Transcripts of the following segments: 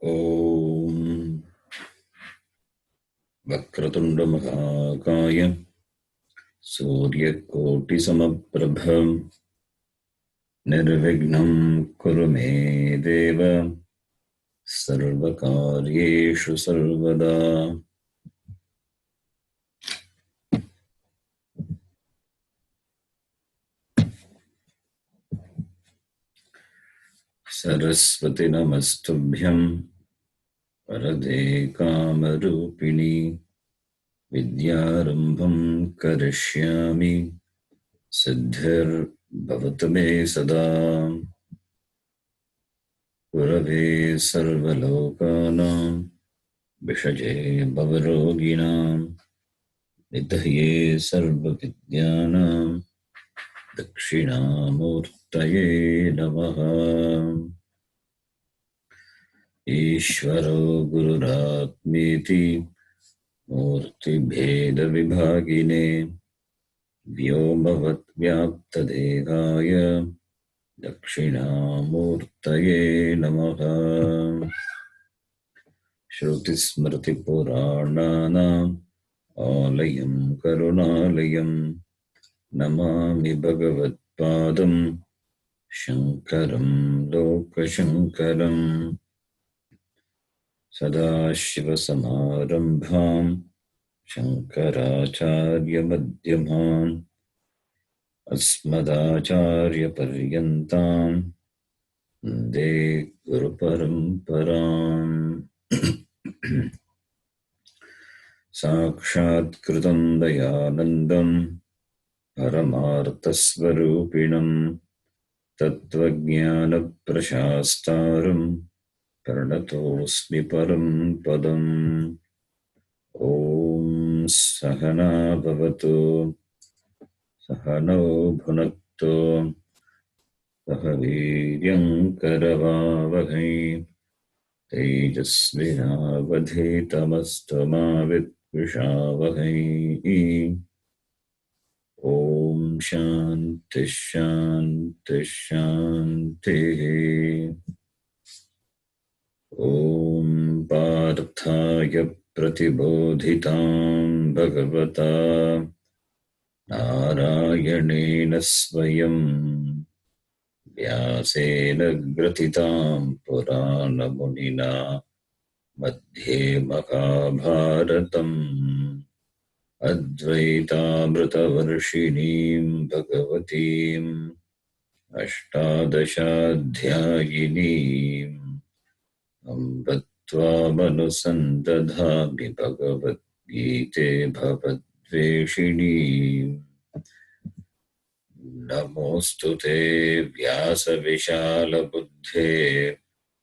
ॐ वक्रतुण्डमहाकाय सूर्यकोटिसमप्रभ निर्विघ्नं कुरु मे देव सर्वकार्येषु सर्वदा। सरस्वती नमस्तुभ्यं वरदे कामरूपिणि विद्यारम्भं करिष्यामि सिद्धिर्भवतु मे सदा। गुरवे सर्वलोकानां विषजे भवरोगिणां निधये सर्वविद्यानां दक्षिणामूर्तये नमः। ईश्वरो गुरुरात्मेति मूर्तिभेदविभागिने व्योमवद्व्याप्तदेहाय दक्षिणामूर्तये नमः। श्रुतिस्मृतिपुराणानाम् आलयं करुणालयं नमामि भगवत्पादं शङ्करं लोकशङ्करम्। सदाशिवसमारम्भां शङ्कराचार्यमध्यमाम् अस्मदाचार्यपर्यन्तां वन्दे गुरुपरम्पराम्। साक्षात्कृतं दयानन्दं परमार्थस्वरूपिणं तत्त्वज्ञानप्रशास्तारं प्रणतोऽस्मि परं पदम्। ॐ सहना भवतु सहनौ भुनक्तु सह वीर्यं करवावहै तेजस्विनावधीतमस्तु मा विद्विषावहै। ॐ शान्ति शान्ति शान्तिः। ॐ पार्थाय प्रतिबोधितां भगवता नारायणेन स्वयं व्यासेन ग्रथितां पुराणमुनिना मध्ये महाभारतम् अद्वैतामृतवर्षिणीं भगवतीम् अष्टादशाध्यायिनीम् अम्ब त्वामनुसन्दधामि भगवद्गीते भवद्वेषिणीम्। नमोऽस्तु ते व्यासविशालबुद्धे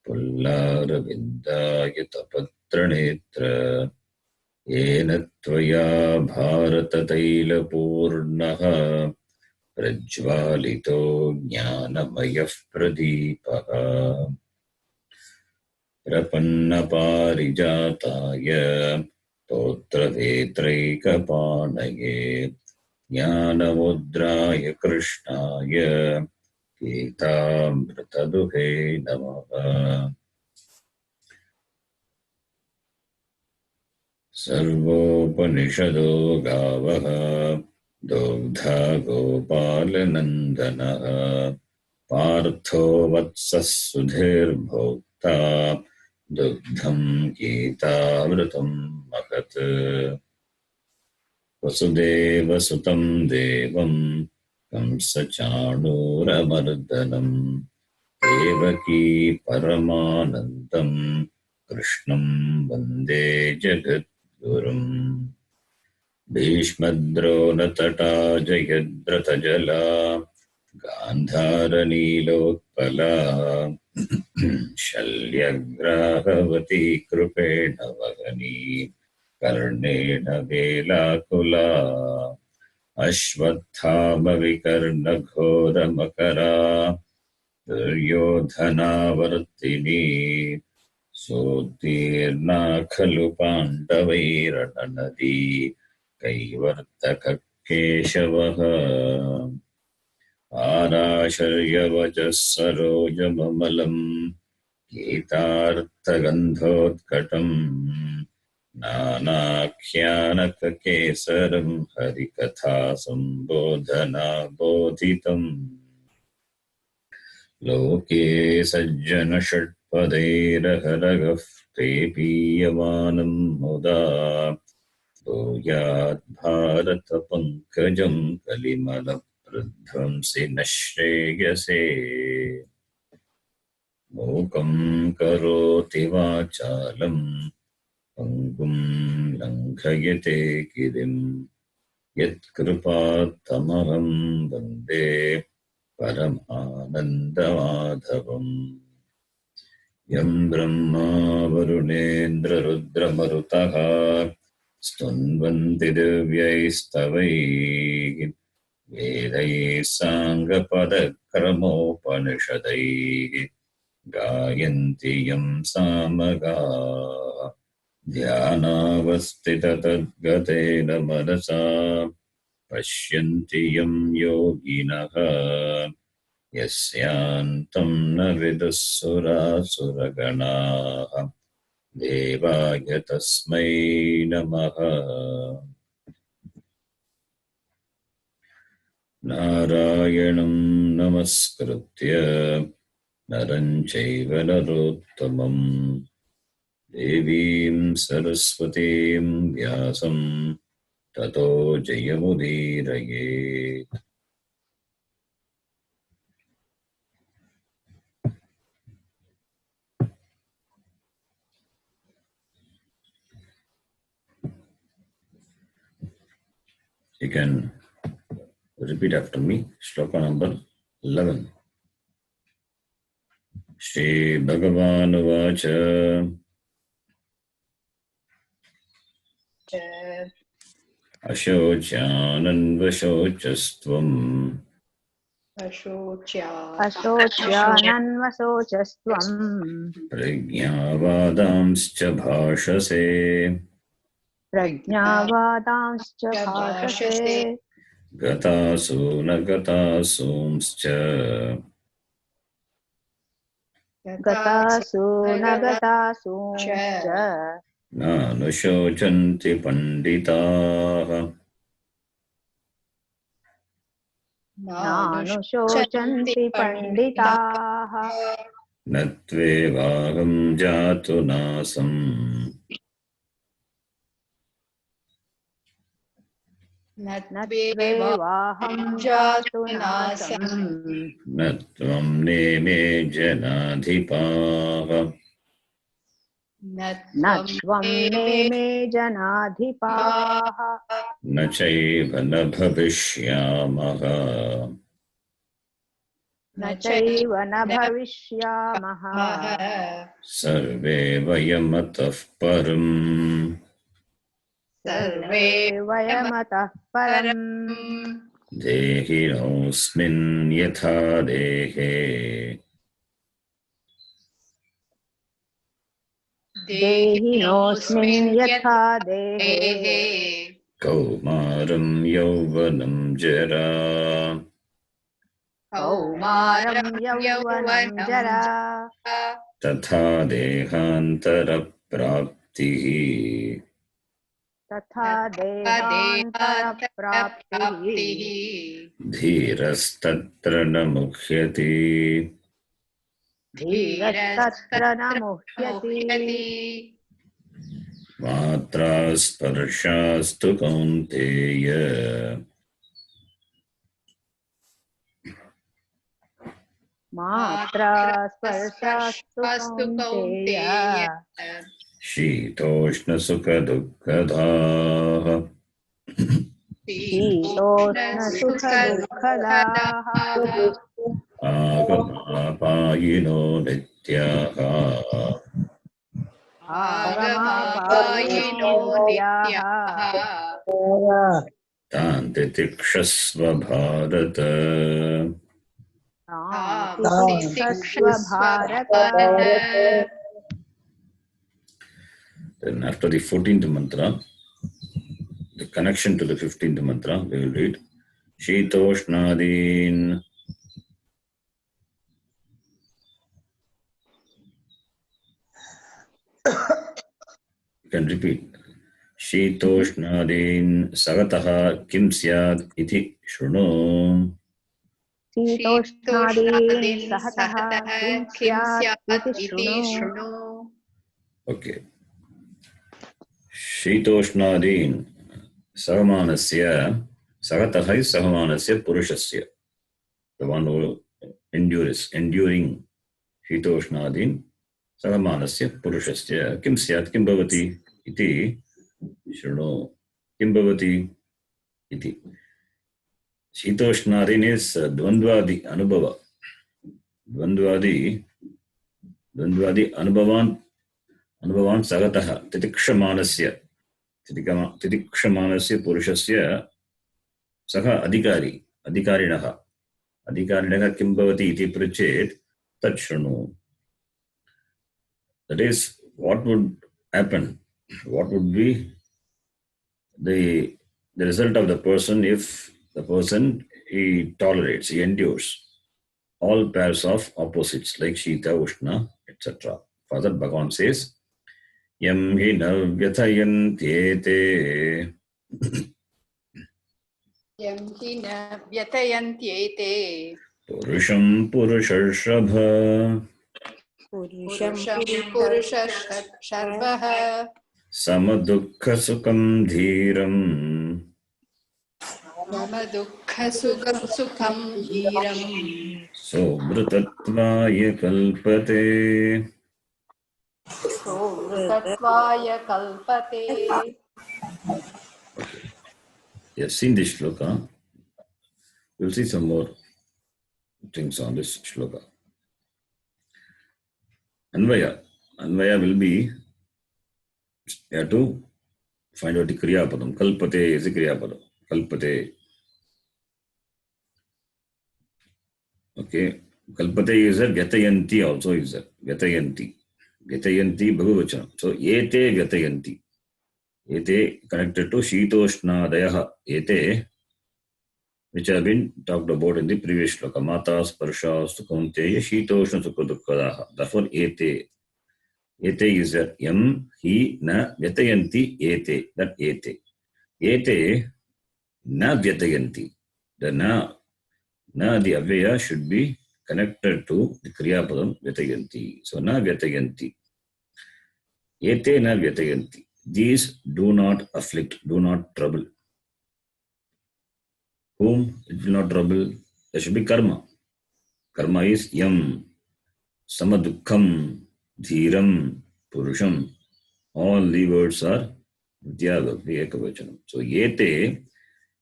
पुल्लारविन्दायतपत्रनेत्र येन त्वया भारततैलपूर्णः प्रज्वालितो ज्ञानमयः प्रदीपः। प्रपन्नपारिजाताय स्तोत्रवेत्रैकपाणये ज्ञानमुद्राय कृष्णाय गीतामृतदुहे नमः। सर्वोपनिषदो गावः दुग्धा गोपालनन्दनः पार्थो वत्सः सुधीर्भोक्ता दुग्धं गीतामृतं महत्। वसुदेवसुतं देवं कंसचाणूरमर्दनं देवकी परमानन्दं कृष्णं वन्दे जगद्गुरुम्। भीष्मद्रोणतटा जयद्रथजला गान्धारनीलोत्पला शल्यग्राहवती कृपेण वहनी कर्णेन वेलाकुला अश्वत्थामविकर्णघोरमकरा दुर्योधनावर्तिनी सोत्तीर्णा खलु पाण्डवैरणनदी कैवर्तकः केशवः। आराशर्यवचः सरोजममलम् गीतार्थगन्धोत्कटम् नानाख्यानककेसरम् हरिकथा सम्बोधना बोधितम् लोके सज्जनषट्पदैरहरगः प्रेपीयमानम् मुदा भूयात् भारतपङ्कजम् कलिमलप्रध्वंसि न श्रेयसे मूकम् करोति वाचालम् पङ्गुम् लङ्घयते गिरिम् यत्कृपात्तमहं वन्दे परमानन्दमाधवम् यं ब्रह्मा वरुणेन्द्ररुद्रमरुतः स्तुन्वन्ति दिव्यैस्तवैः वेदैः साङ्गपदक्रमोपनिषदैः गायन्ति यं सामगाः ध्यानावस्थिततद्गतेन मनसा पश्यन्ति यं योगिनः यस्यान्तं न विदुः सुरासुरगणाः देवाय तस्मै नमः। नारायणं नमस्कृत्य नरं चैव नरोत्तमं देवीं सरस्वतीं व्यासं ततो जयमुदीरयेत्। You can repeat after me. Shloka number 11. Shri Bhagavan Vacha Ashochananvashocastvam Ashocyananvasocastvam Prajnavadamscha bhashase Prajnavadamscha bhashase Gatasu nagatasumscha Gatasu nagatasumscha Nanushocanti panditaha Nanushocanti panditaha Natvevaham jatu nasam Natvevaham jatu nasam Natvam neme janadhipaha Natvam neme janadhipaha Nachaiva na bhavishyamaha Nachaiva na bhavishyamaha Sarve vayamatah param Sarve vayamatah param Dehinosmin yatha dehe Dehinosmin yatha dehe Kaumaram yauvanam jara Kaumaram yauvanam jara Tatha dehantara praptihi Tatha dehantara praptihi Dhirastatra na mukhyati Dhirastatra na muhyati Matra sparshastu kaunteya Matra sparshastu kaunteya Shitoshna sukha dukkadhaha Shitoshna sukha dukkadaha Agamapayino nityaha Agamapayino nityaha Tanti tikshasva bharata Tikshasva bharata. Then after the 14th mantra, the connection to the 15th mantra, we will read Shitoshnadin You can repeat. Shitoshnadin sagataha kim syad iti shruno. शीतोष्णादीन् सहतः किं स्यात् इति शृणु. Okay. Shitoshnadin sagamanasya sagataha is sagamanasya purushasya. The one who endures, enduring. Shitoshnadin sagamanasya purushasya kim syat kim bhavati iti shruno. Kim bhavati iti. Shitoshnadin is dvandvadi anubhava. Dvandvadi anubhavan sagataha titikshamanasya purushasya saha adhikarinaha kim bhavati iti prachet tat shrunu. That is, what would happen? What would be the result of the person if the person he tolerates, he endures all pairs of opposites like Shita, Ushna, etc. Further, Bhagavan says, Yam hi na vyathayantyete Yam hi na vyatayantyete Purusham Purushashrabha Purusham Purushashrabha Samadukha Sukham Dhiram Samadukha Sukham Dhiram Sobratatvaya Kalpate. Sovratatvaya Kalpate. You have seen this shloka. We'll see some more things on this shloka. Anvaya will be, you have to find out the Kriya Padam. Kalpate is the Kriya Padam. Kalpate. Okay. Kalpate is there. Vyatayanti also is there. Vyatayanti Bhagavachanam. So, Ete Vyatayanti. Ete connected to Shitoshnadayaha. Ete, which have been talked about in the previous shloka. Mata Sparsha Sukhaunteya Shitoshna Sukhadukkadaha. Therefore, Ete. Ete is there. Yam, hi, na, vyatayanti, ete. That ete. Ete, na vyatayanti. The na, the avyaya should be connected to the Kriya Padam vyatayanti. So, na vyatayanti. Ete na vyatayanti. These do not afflict, do not trouble. Whom it will not trouble? There should be karma. Karma is yam, samadukham, dhiram, purusham. All the words are Vidyavakti Ekavachanam. So, yete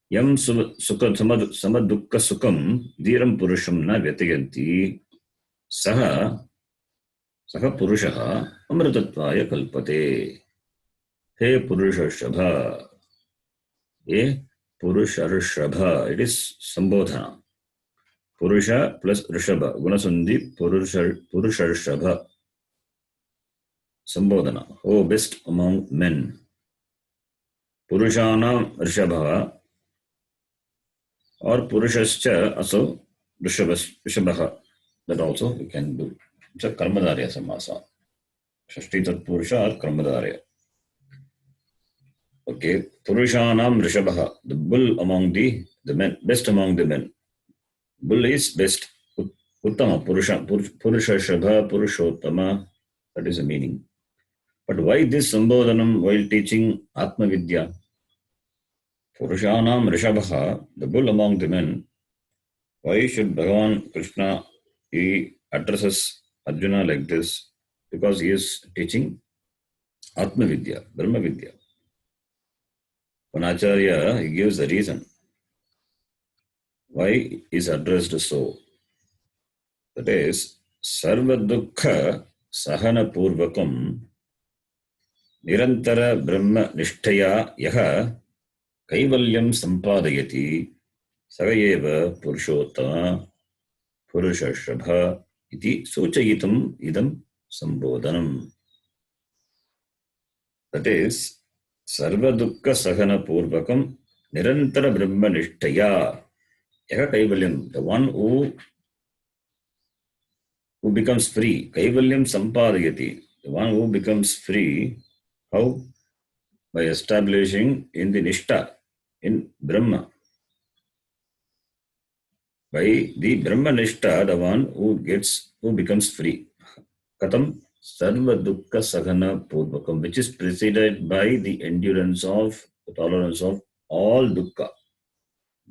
yam samadukka sukham dhiram purusham na vyatayanti saha purushaha amritatvaya kalpate. He Purushashrabha. He Purushashrabha. It is Sambodhana. Purusha plus Rishabha. Gunasundhi Purushashrabha. Sambodhana. Oh, best among men. Purushanam Rishabha. Or Purushascha also Rishabha. That also we can do. It's a Karmadarya Samasa. Shashti Tat Purusha or Karmadarya. Okay, Purushanam Rishabha, the bull among the men, best among the men. Bull is best. Uttama, Purushashabha, Purushottama, that is the meaning. But why this Sambodhanam while teaching Atma Vidya? Purushanam Rishabha, the bull among the men. Why should Bhagavan Krishna, he addresses Arjuna like this? Because he is teaching Atma Vidya, Brahma Vidya. One Acharya, he gives the reason why is addressed so. That is, Sarva Dukkha Sahana Purvakam Nirantara Brahma Nishtaya Yaha Kaivalyam Sampadayati Sagayeva Purushottama Purushashrabha Iti Sochayitam Idam Sambodhanam. That is, Sarva Dukkha Sahana Purvakam Nirantara Brahma Nishtaya Yaha Kaivalyam, the one who becomes free, Kaivalyam Sampadayati, The one who becomes free, how? By establishing in the Nishta, in Brahma. By the Brahma Nishta, the one who becomes free. Katam Sarva Dukkha Sagana Purvakam, which is preceded by the endurance of, the tolerance of all dukkha.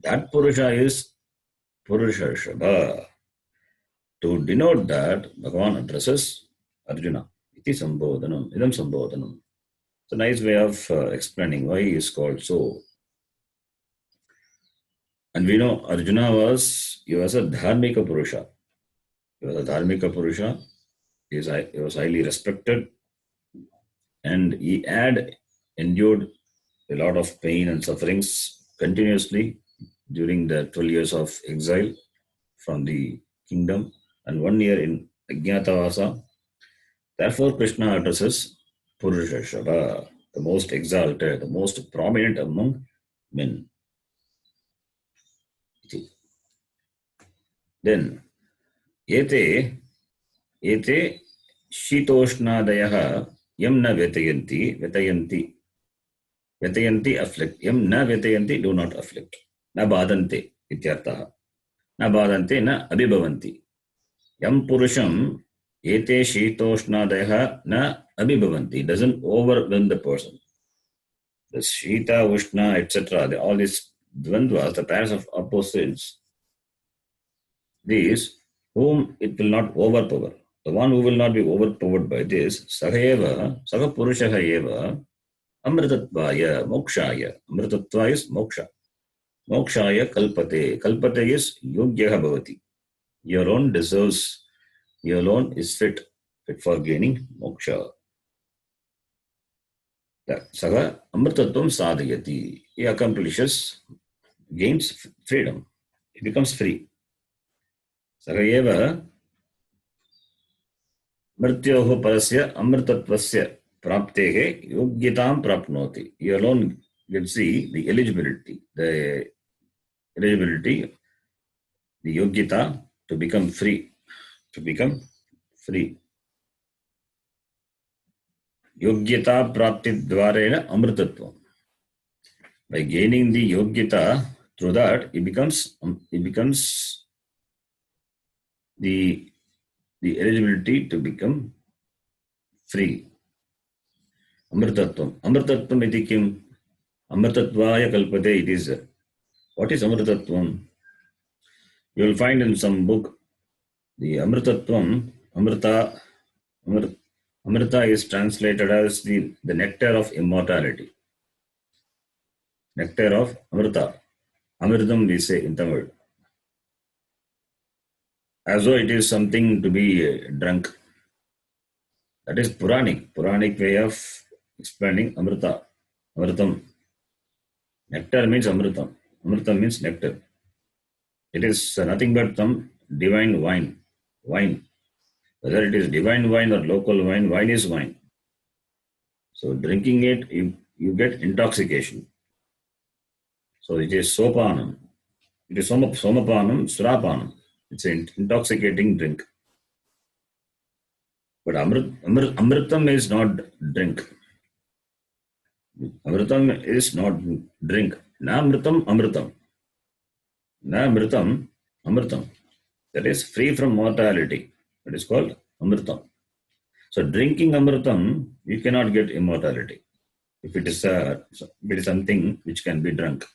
That Purusha is Purusha Shabha. To denote that, Bhagavan addresses Arjuna. Iti Sambodhanam, Idam Sambodhanam. It's a nice way of explaining why he is called so. And we know Arjuna was a Dharmika Purusha. He was a Dharmika Purusha. He was highly respected. And he had endured a lot of pain and sufferings continuously during the 12 years of exile from the kingdom and 1 year in Ajnatavasa. Therefore, Krishna addresses Purusha Shabha, the most exalted, the most prominent among men. Then, ete shitoshnadayah yam na vetayanti afflict, yam na vetayanti, do not afflict, na badante ityartah, na badante na abhibhavanti, yam purusham ete shitoshnadayah na abhibhavanti, doesn't overwhelm the person. The Shita, Ushna, etc., all these dvandvas, the pairs of opposites, these whom it will not overpower. The one who will not be overpowered by this, Saheva, Saha Purushaha eva, Amritatvaya, Mokshaya. Amritatva is moksha. Mokshaya kalpate. Kalpate is yogyaha bhavati. Your own deserves, your own is fit for gaining moksha. Saga Amritatvam sadhayati. He accomplishes, gains freedom. He becomes free. Sagayeva Mrityoho parasya amritatvasya praptehe yogyatam prapnoti. He alone gets the eligibility, the yogyata to become free. Yogyata prapti dvarena amritatvam. By gaining the yogyata, through that he becomes the eligibility to become free. Amritatvam. Amritatvam iti kim? Amritatvaya kalpate, it is. What is Amritatvam? You will find in some book, the Amritatvam, Amrita is translated as the nectar of immortality. Nectar of Amrita. Amritam we say in Tamil. As though it is something to be drunk. That is Puranic way of explaining Amrita. Amritam. Nectar means Amritam. Amritam means nectar. It is nothing but some divine wine. Whether it is divine wine or local wine, wine is wine. So drinking it, you get intoxication. So it is sopanam. It is somapanam, surapanam. It's an intoxicating drink. But amritam is not drink. Amritam is not drink. Na amritam. Na amritam. That is free from mortality. That is called amritam. So drinking amritam, you cannot get immortality. If it is something which can be drunk.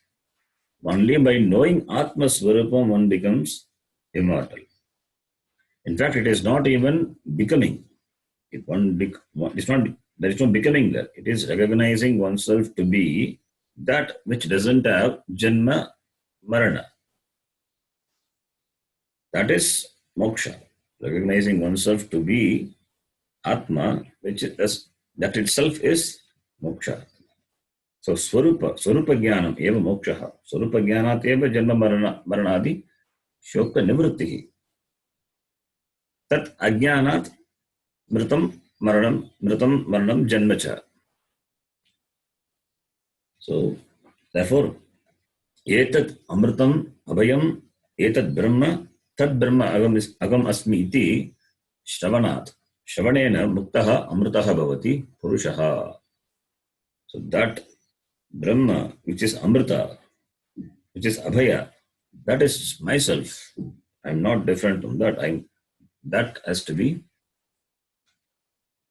Only by knowing Atma Swarupam one becomes immortal. In fact, it is not even becoming. There is no becoming there. It is recognizing oneself to be that which doesn't have Janma Marana. That is moksha. Recognizing oneself to be Atma, that itself is moksha. So Swarupa Jnanam eva moksha. Swarupa Jnanat eva Janma Maranadi Shoka Nivrittihi. Tat Ajnanat Mritam Maranam Janmacha. So therefore, Etat Amritam Abhayam Etat Brahma Tad Brahma Agam Asmi iti Shravanat. Shravanena Muktaha Amritaha Bhavati Purushaha. So that Brahma, which is Amrita, which is Abhaya, that is myself. I'm not different from that. That has to be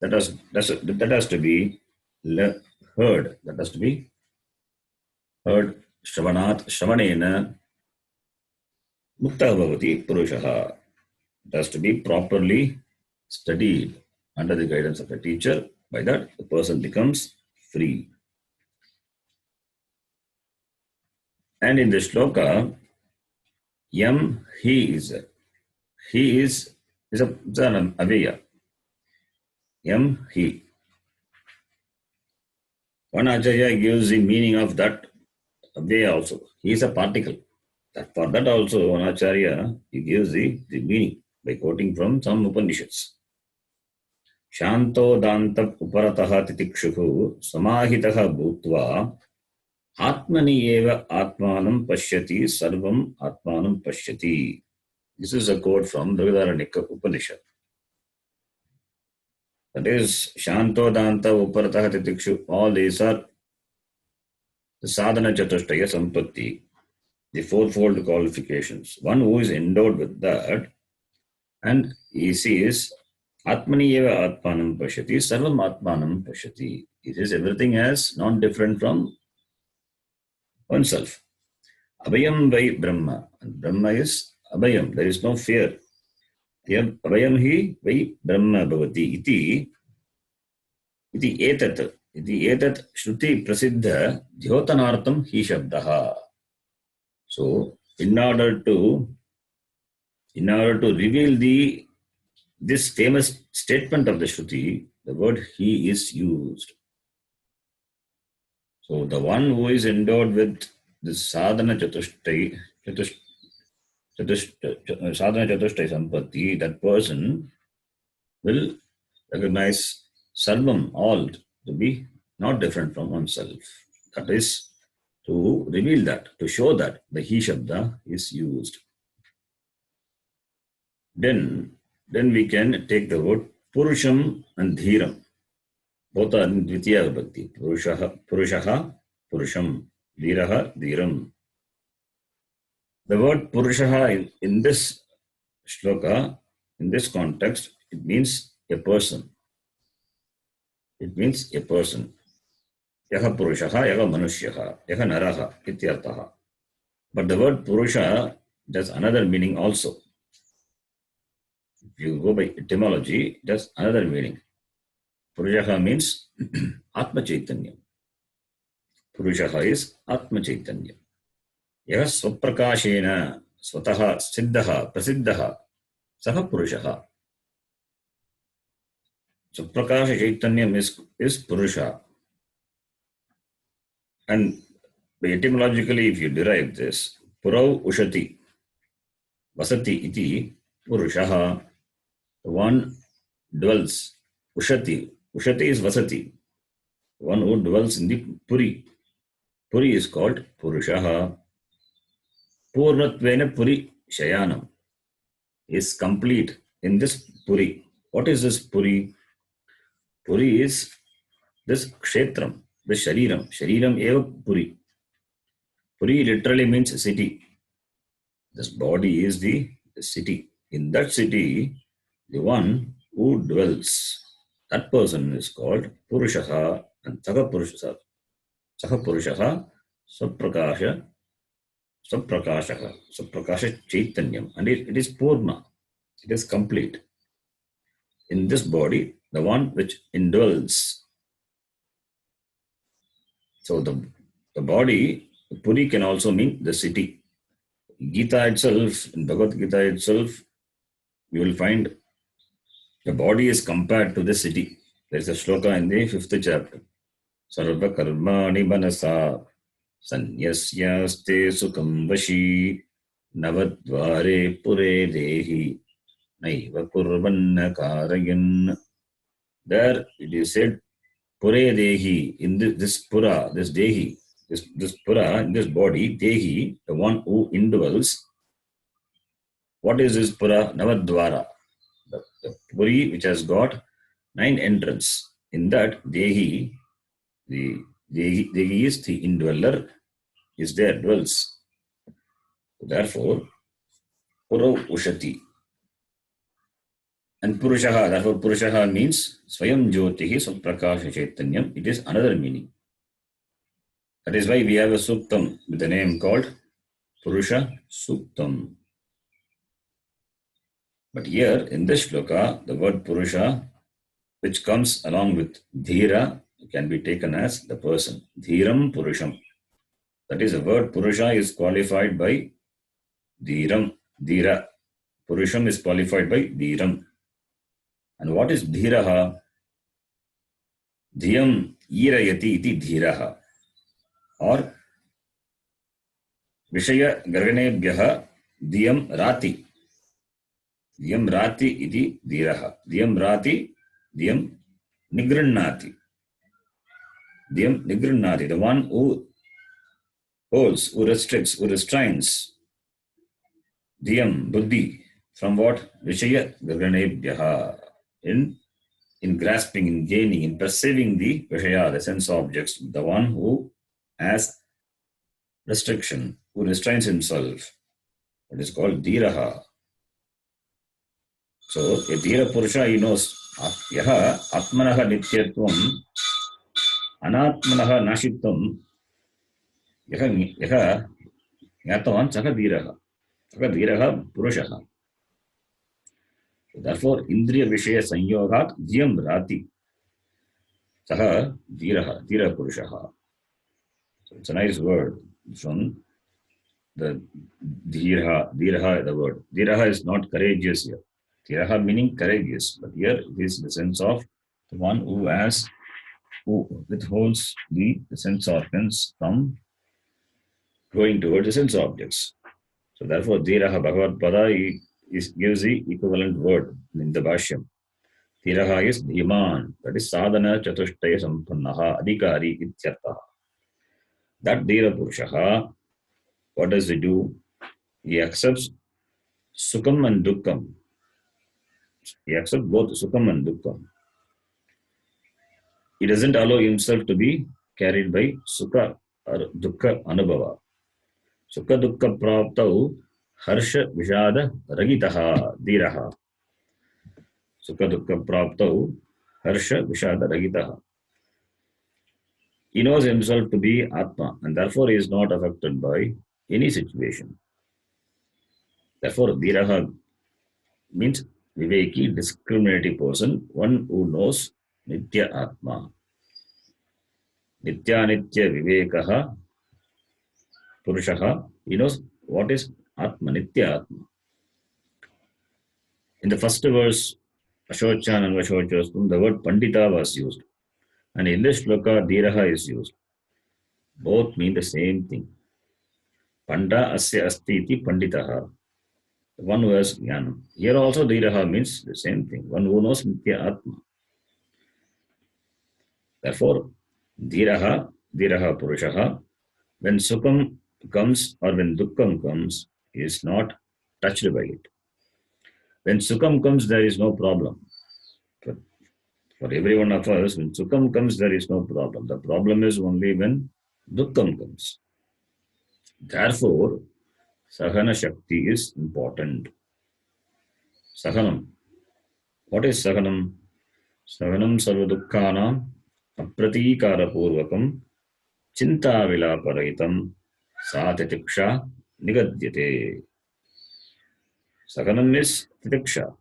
that has to be heard. That has to be heard. Shravanena Muktaha Bhavati Purushaha. It has to be properly studied under the guidance of a teacher. By that, the person becomes free. And in the shloka, Yam he is an aveya. Yam he. One acharya gives the meaning of that aveya also. He is a particle. For that also, one acharya he gives the meaning by quoting from some Upanishads. Shanto dantab uparataha titikshukhu samahitaha bhutva Atmani eva atmanam pashyati sarvam atmanam pashyati. This is a quote from Bhagavad Upanishad. That is, Shanto Danta Uparataha Titikshu. All these are the sadhana chatushtaya sampatti, the fourfold qualifications. One who is endowed with that, and he sees Atmani eva atmanam pashyati, sarvam atmanam pashyati. It is everything as non-different from oneself. Abhayam vai Brahma. And Brahma is Abhayam. There is no fear. Abhayam hi vai Brahma bhavati. Iti etat shruti prasiddha dhyotanartam hi shabdaha. So, in order to reveal this famous statement of the Shruti, the word he is used. So, the one who is endowed with this sadhana chatushtaya sampatti, that person will recognize sarvam, all, to be not different from oneself. That is to reveal that, to show that the he shabda is used. Then we can take the word purusham and dhiram. Both are in Dvitiya Vibhakti. Purushaha, purusham. Dhiraha, dhiram. The word purushaha in this shloka, in this context, it means a person. It means a person. Yaha purushaha, yaha manushyaha, yaha naraha, ityartaha. But the word purusha does another meaning also. If you go by etymology, it has another meaning. Purushaha means Atma Chaitanya. Purushaha is Atma Chaitanya. Yaha svaprakashena, svataha, siddhaha, prasiddhaha, saha purushaha. Svaprakasha Chaitanya is Purusha. And etymologically, if you derive this, Purav Ushati, Vasati iti Purushaha, the one dwells. Ushati is Vasati, the one who dwells in the Puri. Puri is called Purushaha. Purnatvena Puri Shayanam is complete in this Puri. What is this Puri? Puri is this Kshetram, this Shariram. Shariram eva Puri. Puri literally means city. This body is the city. In that city, the one who dwells, that person is called Purushaha and Saha Purushaha. Saha Purushaha Saprakasha Chaitanyam. And it is Purna. It is complete. In this body, the one which indwells. So the body, Puri can also mean the city. Gita itself, in Bhagavad Gita itself, you will find the body is compared to the city. There is a shloka in the 5th chapter. Sarva karmani manasa sanyasyaste sukham vashi navadvare pure dehi naiva kurvanna karayan. There it is said, pure dehi, in this pura, this dehi, this pura, in this body, dehi, the one who indwells. What is this pura? Navadvara. The Puri which has got 9 entrance. In that, Dehi, the Dehi is the indweller, is there, dwells. Therefore, Puro Ushati. And Purushaha, therefore Purushaha means Swayam Jyotihi Saprakasha Chaitanyam. It is another meaning. That is why we have a Suktam with a name called Purusha Suktam. But here in this shloka, the word Purusha, which comes along with Dhira, can be taken as the person. Dhiram Purusham. That is, the word Purusha is qualified by Dhiram. Dhira. Purusham is qualified by Dhiram. And what is Dhiraha? Dhiyam irayati iti Dhiraha. Or Vishaya Garganebhyaha Dhiyam Rati. Dhiyam Rati iti Dhiraha. Dhiyam Rati, Dhiyam Nigrinnati. Dhiyam Nigrinnati, the one who holds, who restricts, who restrains. Dhiyam, Buddhi, from what? Vishaya Garganebhyaha. In grasping, in gaining, in perceiving the Vishaya, the sense objects, the one who has restriction, who restrains himself. It is called Dhiraha. So, a Dhira Purusha, he knows, Yaha Atmanaha Nityatvam, Anatmanaha Nashitvam, Yaha Yatavan Saka Dhiraha. Saka Dhiraha Purushaha. So therefore, Indriya Vishaya Sanyogat Dhyam Rati. Saha Dhiraha, Dhira Purushaha. So it's a nice word from the Dhiraha, the word. Dhiraha is not courageous here. Dhiraha meaning courageous, but here it is the sense of the one who withholds the sense organs from going towards the sense objects. So therefore, Dhiraha Bhagavad Pada gives the equivalent word in the Bhashyam. Dhiraha is Dhiman, that is Sadhana Chatushtaya Sampannaha Adhikari Ityartha. That Dhira Purushaha, what does he do? He accepts Sukham and Dukkham. He accepts both Sukham and Dukkham. He doesn't allow himself to be carried by Sukha or Dukkha Anubhava. Sukha Dukkha Praptau Harsha Vishada Ragitaha Dhiraha. Sukha Dukkha Praptau Harsha Vishada Ragitaha. He knows himself to be Atma and therefore he is not affected by any situation. Therefore, Dhiraha means Viveki, discriminating person, one who knows Nitya Atma. Nitya Nitya Vivekaha Purushaha, he knows what is Atma, Nitya Atma. In the first verse, Ashochan and Vashochastum, the word Pandita was used. And in this shloka, Dhiraha is used. Both mean the same thing. Panda Asya Asti iti Panditaha. The one who has Jnanam. Here also Dhiraha means the same thing. One who knows Nitya Atma. Therefore, Dhiraha Purushaha, when Sukham comes or when Dukkham comes, he is not touched by it. When Sukham comes, there is no problem. For every one of us, when Sukham comes, there is no problem. The problem is only when Dukkham comes. Therefore, Sahana Shakti is important. Sahanam. What is Sahanam? Sahanam Sarva Dukkhanam Apratikara Purvakam Chinta Vilaparaitam Satitiksha Nigadyate. Sahanam is Titiksha.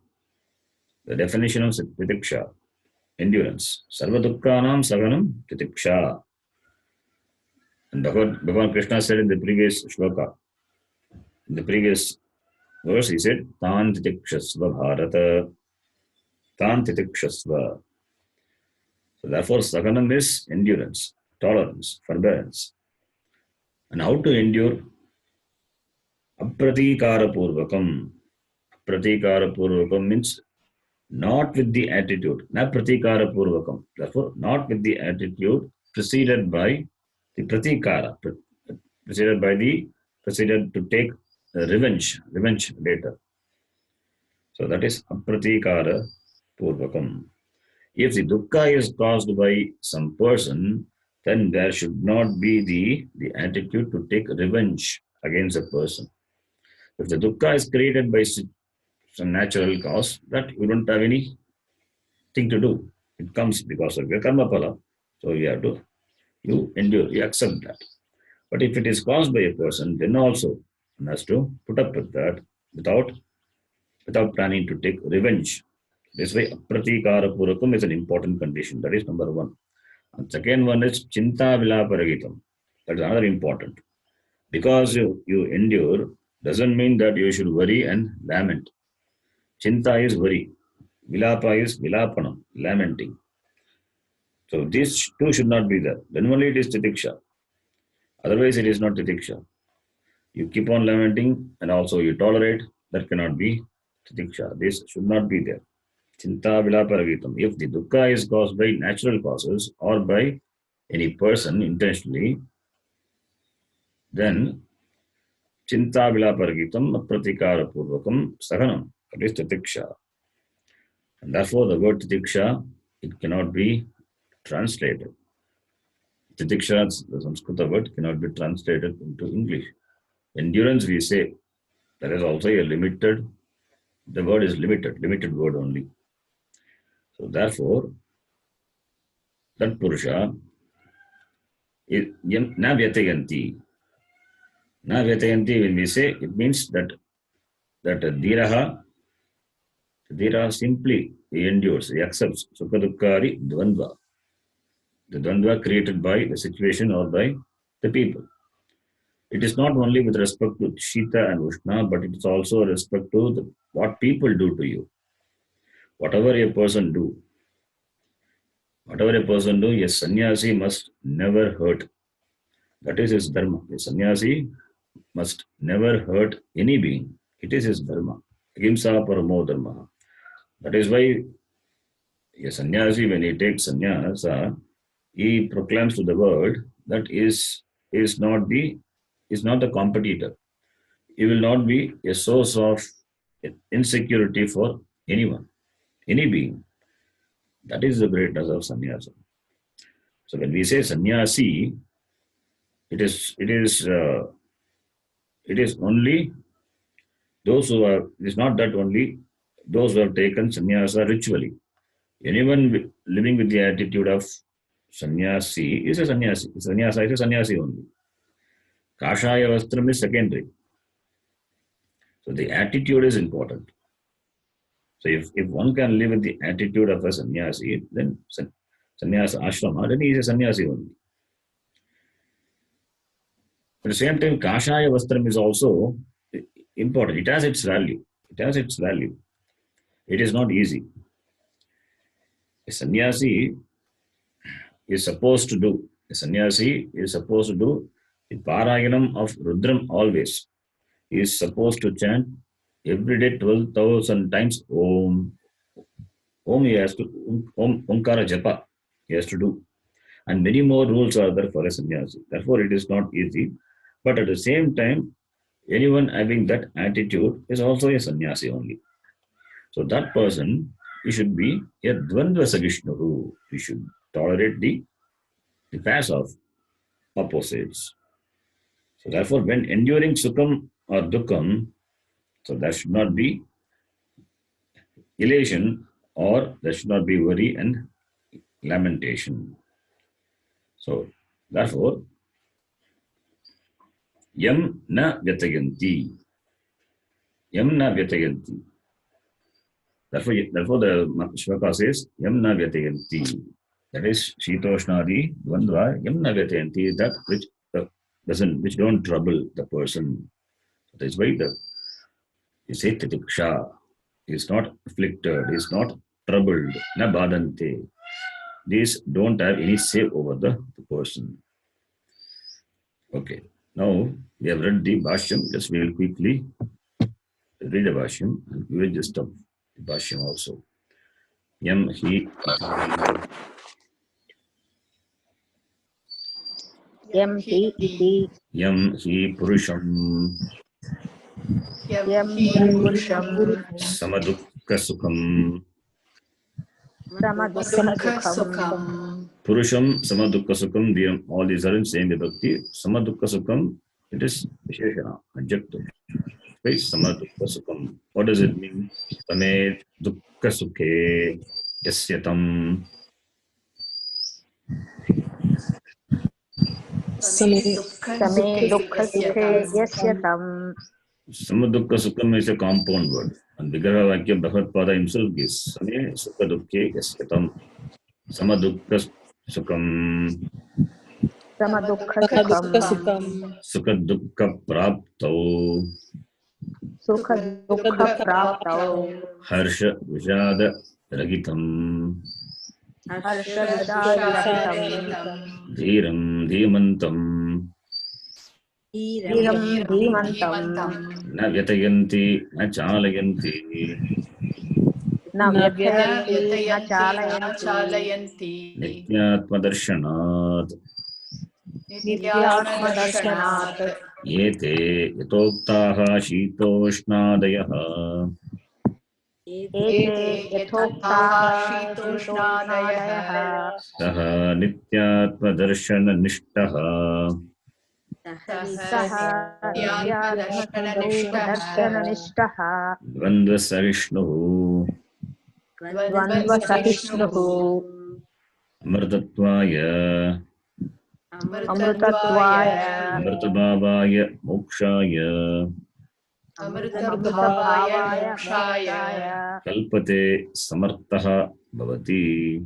The definition of Titiksha, endurance. Sarva Dukkhanam Sahanam Titiksha. And Bhagavan Krishna said in the previous shloka, in the previous verse, he said, Tan Titikshasva Bharata, Tan Titikshasva. So therefore, Sahanam is endurance, tolerance, forbearance. And how to endure? Apratikara Purvakam. Apratikara Purvakam means not with the attitude. Na Pratikara Purvakam. Therefore, not with the attitude preceded by the Pratikara. Preceded to take revenge later. So that is apratikara purvakam. If the dukkha is caused by some person, then there should not be the attitude to take revenge against a person. If the dukkha is created by some natural cause, that you don't have anything to do. It comes because of your karma phala. So you endure, you accept that. But if it is caused by a person, then also one has to put up with that without planning to take revenge. This way, apratikara purakam is an important condition. That is number one. And second one is chinta vilaparagitam. That is another important. Because you endure doesn't mean that you should worry and lament. Chinta is worry. Vilapa is vilapanam, lamenting. So these two should not be there. Then only it is titiksha. Otherwise, it is not titiksha. You keep on lamenting and also you tolerate. That cannot be titiksha. This should not be there. Chinta vilaparagitam. If the dukkha is caused by natural causes or by any person intentionally, then chinta vilaparagitam apratikara purvakam sahanam. That is titiksha. And therefore, the word titiksha, it cannot be translated. Titiksha, the Sanskrit word, cannot be translated into English. Endurance, we say, there is also a limited, the word is limited word only. So therefore, that Purusha is na vyatayanti. Na vyatayanti, when we say, it means that dhiraha simply he endures, he accepts sukha dukkari dvandva. The dvandva created by the situation or by the people. It is not only with respect to Shita and Ushna, but it is also respect to what people do to you. Whatever a person do, a sannyasi must never hurt. That is his dharma. A sannyasi must never hurt any being. It is his dharma. Ahimsa paramo dharma. That is why a sannyasi, when he takes sannyasa, he proclaims to the world that is not the competitor. He will not be a source of insecurity for anyone, any being. That is the greatness of sannyasa. So when we say sannyasi, it is only those who are. It is not that only those who have taken sannyasa ritually. Anyone living with the attitude of sannyasi is a sannyasi. Sannyasa is a sannyasi only. Kashaya vastram is secondary. So the attitude is important. So if one can live with the attitude of a sannyasi, then sannyasa ashrama, then he is a sannyasi only. At the same time, kashaya vastram is also important. It has its value. It is not easy. A sannyasi is supposed to do the parayanam of Rudram always. He is supposed to chant every day 12,000 times Om. Om he has to, Omkara Japa he has to do. And many more rules are there for a sannyasi. Therefore, it is not easy. But at the same time, anyone having that attitude is also a sannyasi only. So that person, he should be a dvandva sagishnaru. He should tolerate the pass of opposites. So therefore, when enduring sukham or dukkham, so there should not be elation or there should not be worry and lamentation. So therefore, yam na vyatayanti. Yam na vyatayanti. Therefore the Shloka says, yam na vyatayanti. That is, Shitoshnadi, Dvandva, yam na vyatayanti, that which don't trouble the person. That is why you say titiksha, is not afflicted, is not troubled, na badante. These don't have any say over the person. Okay. Now we have read the Bhashyam. Just we will quickly read the Bhashyam and we will just stop the Bhashyam also. Yam hi Yam hi iti Purusham Yam hi purusham samadukka sukham. samadukha sukham. Purusham samadukka sukham. All these are in same vibhakti. Samadukka sukham, it is visheshana, adjective. Right? Samadukka sukham. What does it mean? Same dukkha sukhe yasyatam. Same dukha sukhe yasya tam. Samadukka sukham is a compound word. And Vigraha Vakya Bhagavad himself gives Same Sukha Dukkhe Yasyatam. Samadukka Sukham. Samadukha sukham. Sukha Dukkha Praptau. Sukha dukha praptau. Harsha Vishada Ragitam. Harsha vidarahitam. Dhiram Dhimantam. Dhiram dhimantam. Na Vyatayanti Na Chalayanti. Na vyathayanti na chalayanti. chalayanti. Nityatma Darshanat. Nityatma darshanat. Yete Yatoktaha Shitoshnadayaha. Ete yathoktaha shitoshnadayah. Saha Nityatma Darshana Nishtaha. Saha nityatma darshananishtaha. Dvandva Sahisnuhu. Dvandva sahisnuhu. Amrtatvaya. Amrutatvaya. Amrtabhavaya Mokshaya. Amritabhavaya mokshaya. Kalpate Samartaha Bhavati.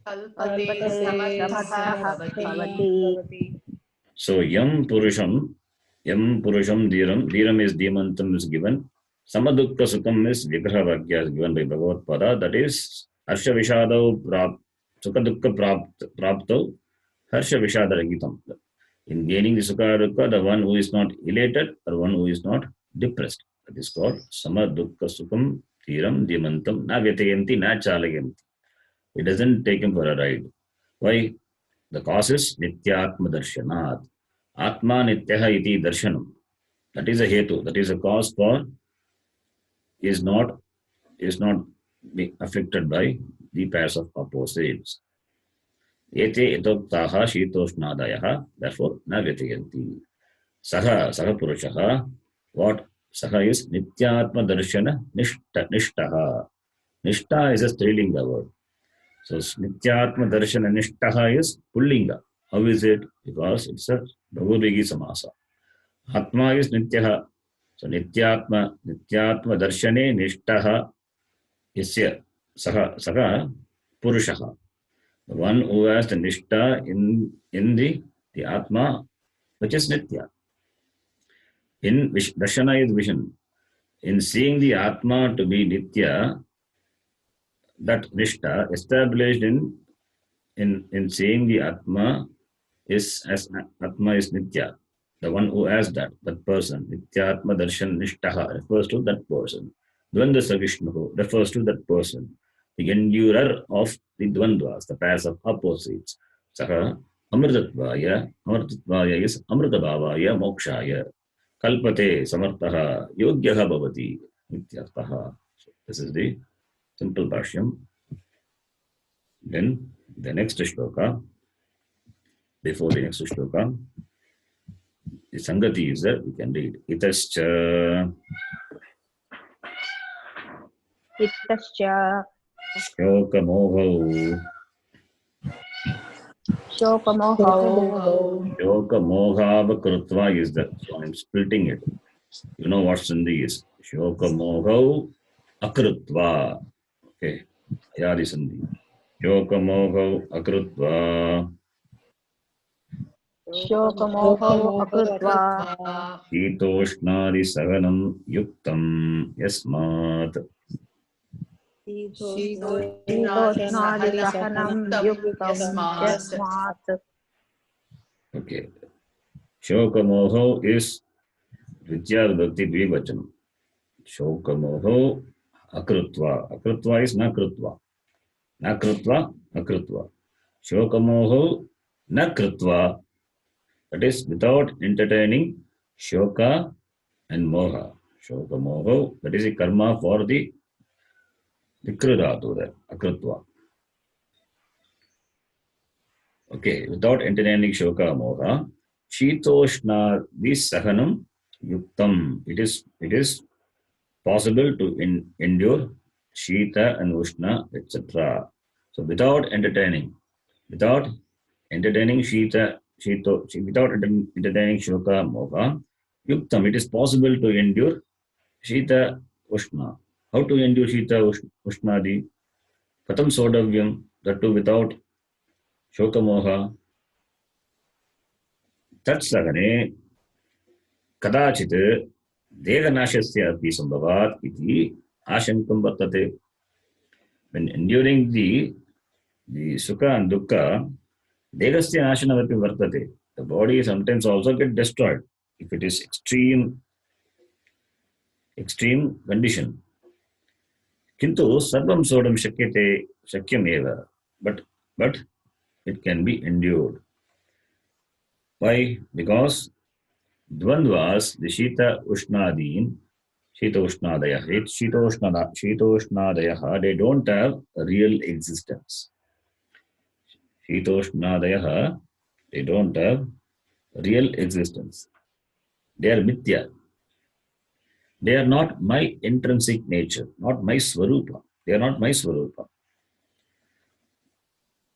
Kalpate Kalpate samartha samartha bhavati. bhavati. So Yam Purusham Dhiram. Dhiram is Dhimantam is given. Samadukka Sukham is Vigraha Vakya is given by Bhagavad Pada. That is Harsha Vishadau Sukha Dukkha Praptau Harsha Vishada Ragitam. In gaining the Sukha Dukkha, the one who is not elated or one who is not depressed. That is called Samadukka Sukham Dhiram Dhimantam Na Vyatayanti Na Chalayanti. It doesn't take him for a ride. Why? The cause is Nityatma Darshanat. Atma Nityaha iti Darshanam. That is a hetu. That is a cause for is not being afflicted by the pairs of opposites. Ete etoktaha shitoshnadayaha. Therefore, na vyatayanti. Saha purushaha. What? Saha is Nityatma Darshana Nishtaha. Nishta is a strilinga word. So Nityatma Darshana Nishtaha is Pullinga. How is it? Because it's a Bhagavadgita Samasa. Atma is Nityaha. So Nityatma Darshane Nishtaha Yasya Saha Purushaha. The one who has the Nishta in the Atma, which is Nitya. In Darshana is vision. In seeing the Atma to be Nitya, that Nishta established in seeing the Atma is as Atma is Nitya. The one who has that person, Nityatma Darshan Nishtaha, refers to that person. Dvandva Savishnuhu refers to that person. The endurer of the Dvandvas, the pairs of opposites. Saha Amritatvaya is Amritabhavaya Mokshaya. Kalpate Samartaha Yogyaha Bhavati Nityartaha. So this is the simple Bhashyam. Then the next shloka. Before the next shloka, the Sangati is there, we can read. Itascha Itascha Shloka Moho. shokamoho. Shloka Mohava Krutva is there. So I'm splitting it. You know what Sandhi is. Shloka Moho Akrutva. Okay. Ayadi Sandhi. Shloka Moho Akrutva. Shokamoho akrutva. Shitoshnadi Saganam Yuktam Yasmat. Shitoshnadi sahanam yuktam yasmat. Okay. Shoka Moho is Vidyad Bhakti Dvivachanam. Shoka Moho Akrutva. Akrutva is Nakrutva. Nakrutva, Akrutva. Shoka Moho Nakrutva. That is without entertaining Shoka and moha. Shoka moha, that is a karma for the Vikradhatu there, akritva. Okay, without entertaining shoka moha, shitoshna, this sahanam yuktam. It is possible to endure shita and ushna, etc. So without entertaining without entertaining shoka moha, yuktam, it is possible to endure shita ushna. How to endure shita ushnadi? Katam sodavyam, that too without shoka moha. तत्सगने कदाचित् देहनाशस्य अपि सम्भवात् इति आशंकं वर्तते. When enduring the sukha and dukkha, dehasya nashanam api vartate. The body sometimes also get destroyed if it is extreme condition. Kintu sarvam sodam shakyam eva. But it can be endured. Why? Because Dvandvas, the Shita Ushnadin, Shitoshnadaya, they don't have a real existence. Shitoshnadaya, they don't have real existence. They are mithya. They are not my intrinsic nature, not my swarupa. They are not my swarupa.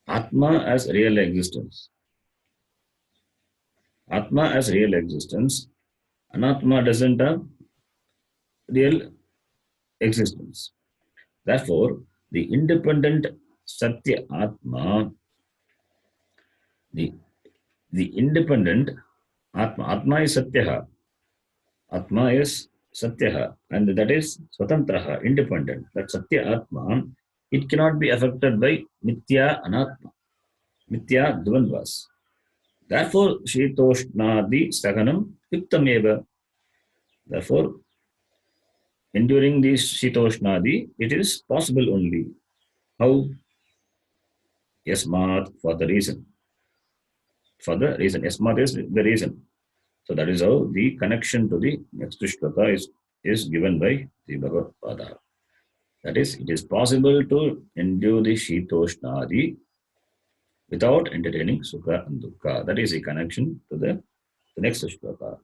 Atma as real existence. Atma as real existence. Anatma doesn't have real existence. Therefore, the independent Satya Atma, the independent Atma is Satyaha. Atma is Satyaha, and that is Swatantraha, independent. That Satya Atma, it cannot be affected by Mithya Anatma, Mithya Dvandvas. Therefore, Shitoshnadi Saganam Yuktameva. Therefore, enduring this Shitoshnadi, it is possible only. How? Yasmat, for the reason. For the reason. Yasmat is the reason. So that is how the connection to the next shloka is given by the Bhagavad. That is, it is possible to endure the Shitoshnadi without entertaining Sukha and Dukkha. That is a connection to the next shloka.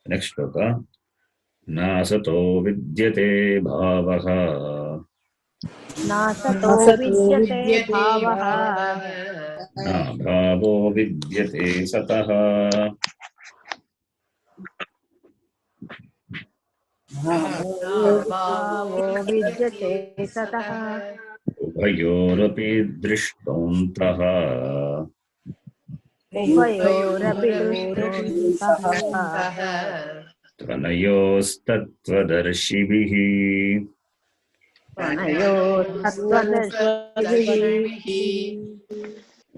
The next shloka. Nasato vidyate bhavaha. नासतो असतो विद्यते विद्यते भावः भावः Na bhavo vidyate sataha. भावो भावो विद्यते विद्यते सतः सतः Ubhayoropi drishtontah. उभयोरपि उभयोरपि दृष्टोऽन्तः दृष्टोऽन्तः Tvanayosthattvadarshiभिः. प्रणयोस्तत्त्वदर्शिभिः प्रणयोस्तत्त्वदर्शिभिः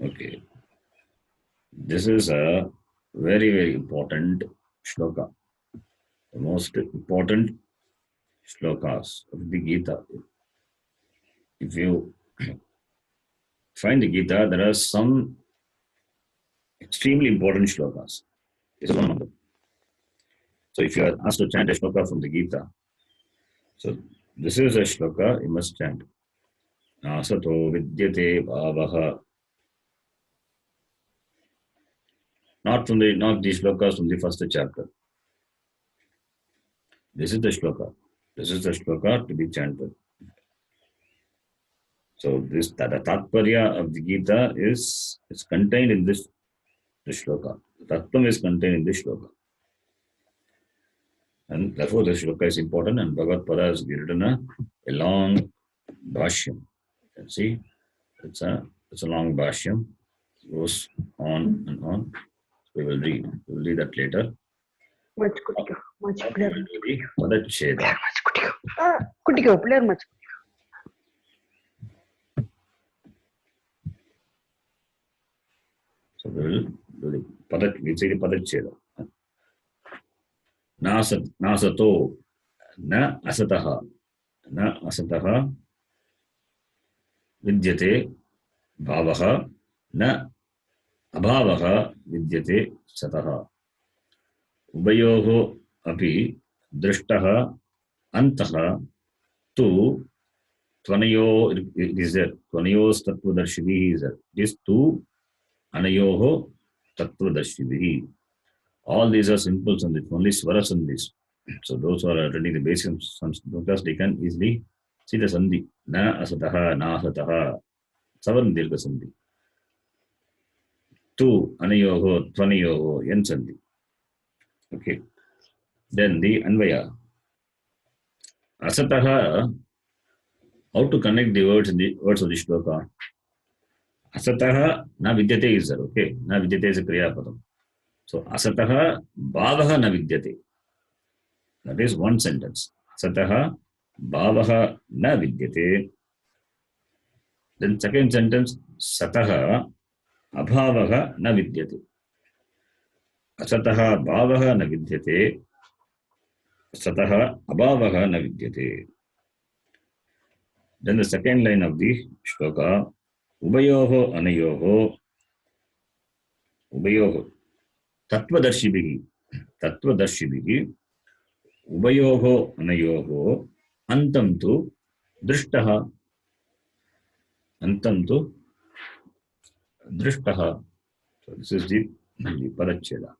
Okay, this is a very, very important shloka, the most important shlokas of the Gita. If you find the Gita, there are some extremely important shlokas. This is one of them. So if you are asked to chant a shloka from the Gita, so this is a shloka you must chant. Nasato vidyate bhavaha. Not the shlokas from the first chapter. This is the shloka. This is the shloka to be chanted. So the tatparya of the Gita is contained in this shloka. The tattvam is contained in this shloka. And therefore this shloka is important, and Bhagavad Pada has written a long Bhashyam. You can see it's a long Bhashyam. It goes on and on. We will read that later. मच कुटिको मच We player will do the Padacheda. मच कुटिको player मच So we will do the Padacheda. Nasato, na asataha, vidyate bhavaha, na abhavaha vidyate sataha. Ubayoho api Drishtaha, Antaha, Tu, Tvanayo, it is there. Tvanayos Tattvadarshibhi is there. It is Tu, Anayoho, Tattvadarshibhi. All these are simple sandhis, only swara sandhis. So those who are attending the basic Sanskrit, they can easily see the sandhi. Na asataha, na asataha, seven dirgha sandhi. Tu, anayoho, tvanayoho, yen sandhi. Okay. Then the anvaya. Asataha, how to connect the words in the words of the shloka? Asataha na vidyate is there. Okay. Na vidyate is a kriya padam. So asataha bhavaha na vidyate. That is one sentence. Asataha bhavaha na vidyate. Then second sentence, sataha abhavaha na vidyate. Asataha bhavaha na vidyate. Sataha abhavaha na vidyate. Then the second line of the shloka, ubayoho anayoho, ubayoho, tattvadarshibhihi, tattvadarshibhihi, ubayoho anayoho, antam tu drishtaha, antam tu drishtaha. So this is the paracheda.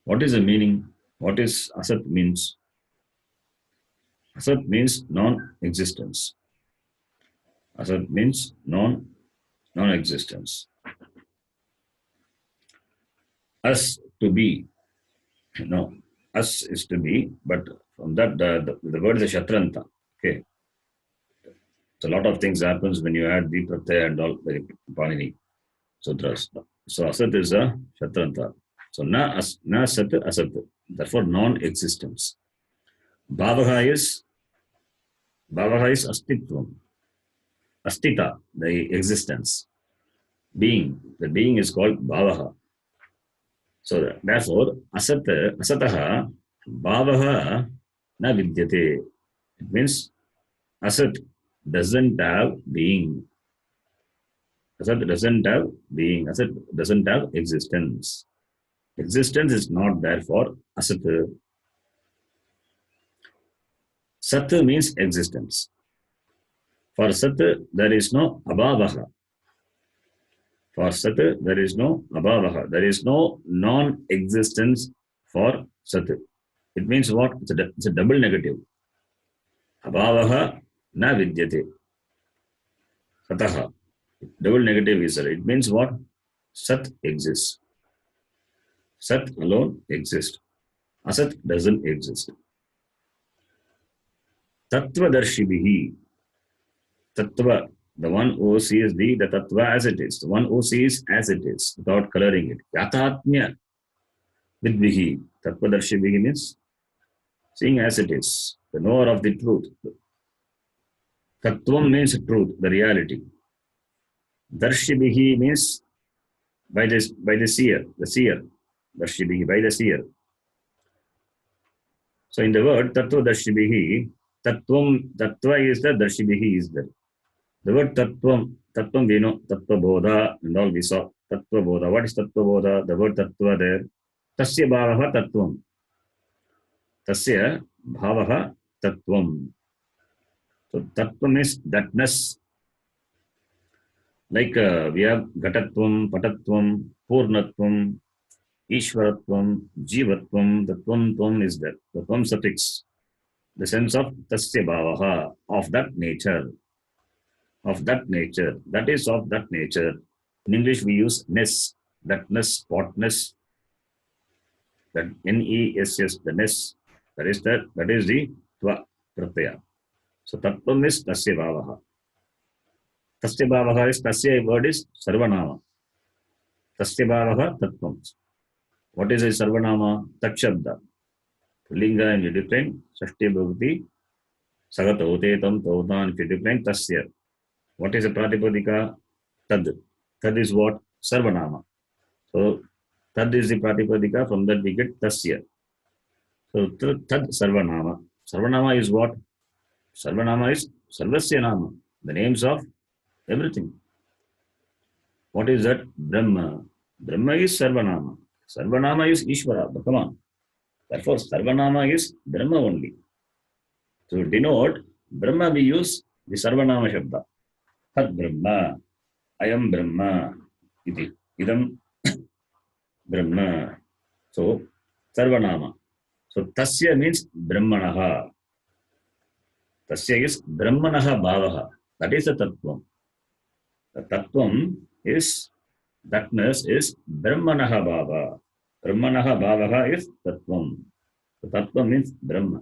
What is the meaning? What is asat means? Asat means non-existence. Asat means non-existence. Us to be, no, us is to be, but from that the word is a shatranta. Okay, so a lot of things happens when you add the pratyaya and all the Panini sutras. So asat is a shatranta. So na sat asat. Therefore non-existence. Bhavaha is astitvam. Astita, the existence. Being. The being is called bhavaha. So therefore, asataha bhavaha na vidyate. It means asat doesn't have being. Asat doesn't have being. Asat doesn't have existence. Existence is not there for asat. Sat means existence. For sat, there is no abhavaha. For sat, there is no abhavaha. There is no non-existence for sat. It means what? It's a double negative. Abhavaha na vidyate. Sataha. Double negative is there. It means what? Sat exists. Sat alone exists. Asat doesn't exist. Tattvadarshibhihi. Tattva. The one who sees the tattva as it is. The one who sees as it is without coloring it. Yatatmya vidvihi. Tattvadarshibhihi means seeing as it is. The knower of the truth. Tattvam means truth, the reality. Darshibhihi means by the seer, the seer. Darshibhihi, by the seer. So in the word tattva darshibhihi, tattva is the darshibhihi is there. The word tattvam we know, tattva bodha and all we saw. Tattva bodha. What is tattva bodha? The word tattva there. Tasya bhavaha tattvam. Tasya bhavaha tattvam. So tattvam is thatness. Like we have gatatvam, patatvam, purnatvam, ishvaratvam, jivatvam. The tvam is there. The tvam suffix. The sense of tasya bhavaha, of that nature. Of that nature. That is of that nature. In English we use ness, thatness, spotness. That N-E-S-S, the ness. That is the tva pratyaya. So tattvam is tasya bhavaha. Tasya bhavaha is, tasya word is sarvanama. Tasya bhavaha tattvam. What is a sarvanama? Tat shabda. Linga and you define, sashti bhavati, sagat otetam, tautan, if you define, tasya. What is a pratipadika? Tad. Tad is what? Sarvanama. So tad is the pratipadika, from that we get tasya. So tad sarvanama. Sarvanama is what? Sarvanama is sarvasya nama. The names of everything. What is that? Brahma. Brahma is sarvanama. Sarvanama is Ishvara. But come on. Therefore, Sarvanama is Brahma only. To denote Brahma, we use the Sarvanama Shabda. Tad Brahma, Ayam Brahma, iti, Idam Brahma. So, Sarvanama. So, Tasya means Brahmanaha. Tasya is Brahmanaha Bhavaha. That is the Tattvam. The Tattvam is, thatness is Brahmanaha Bhava. Brahmanaha Bhavaha is Tattvam. So, Tattvam means Brahma.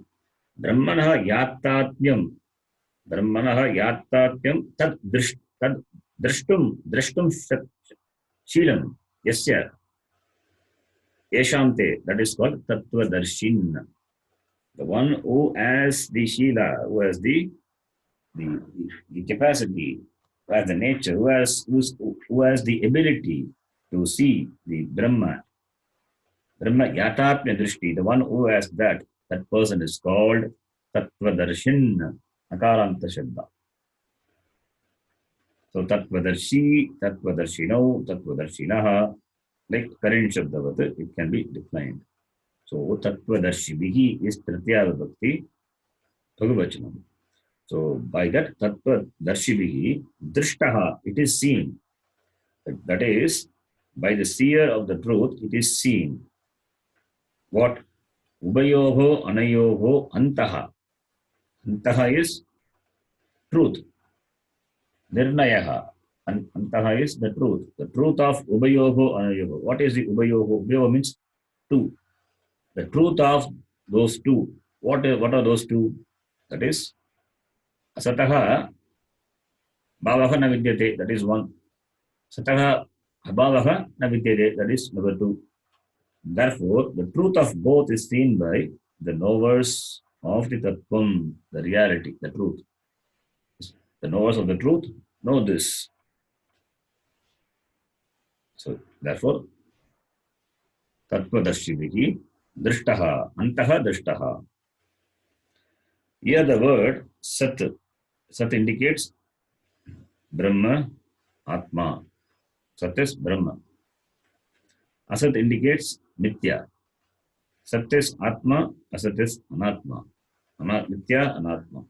Brahmanaha Yatatmyam. Brahmanaha Yatatmyam Tad Drishtum Shilam. Yasya. Yeshamte. That is called Tattvadarshin. The one who has the Shila, who has the capacity, who has the nature, who has the ability to see the Brahma Yatatmya Drishti, the one who has that person is called Tattvadarshin, Akaranta Shabda. So Tattvadarshi, Tattvadarshino, Tattvadarshinah, like current Shabdavat, it can be declined. So Tattvadarshibihi is Tritya Vibhakti Bhagavachanam. So by that Tattvadarshibhi, Drishtaha, it is seen. That is, by the seer of the truth, it is seen. What? Ubayoho anayoho antaha. Antaha is truth. Nirnayaha. Antaha is the truth. The truth of Ubayoho anayoho. What is the Ubayoho? Ubayoho means two. The truth of those two. What are those two? That is Asataha Bhavaha na vidyate. That is one. Sataha Abhavaha na vidyate. That is number two. Therefore, the truth of both is seen by the knowers of the Tattvam, the reality, the truth. The knowers of the truth know this. So, therefore, Tattvadarshivihi Drishtaha, Antaha Drishtaha. Here the word Sat. Sat indicates Brahma, Atma. Sat is Brahma. Asat indicates Nitya. Sat is Atma, Asat is Anatma. Nitya, Anatma.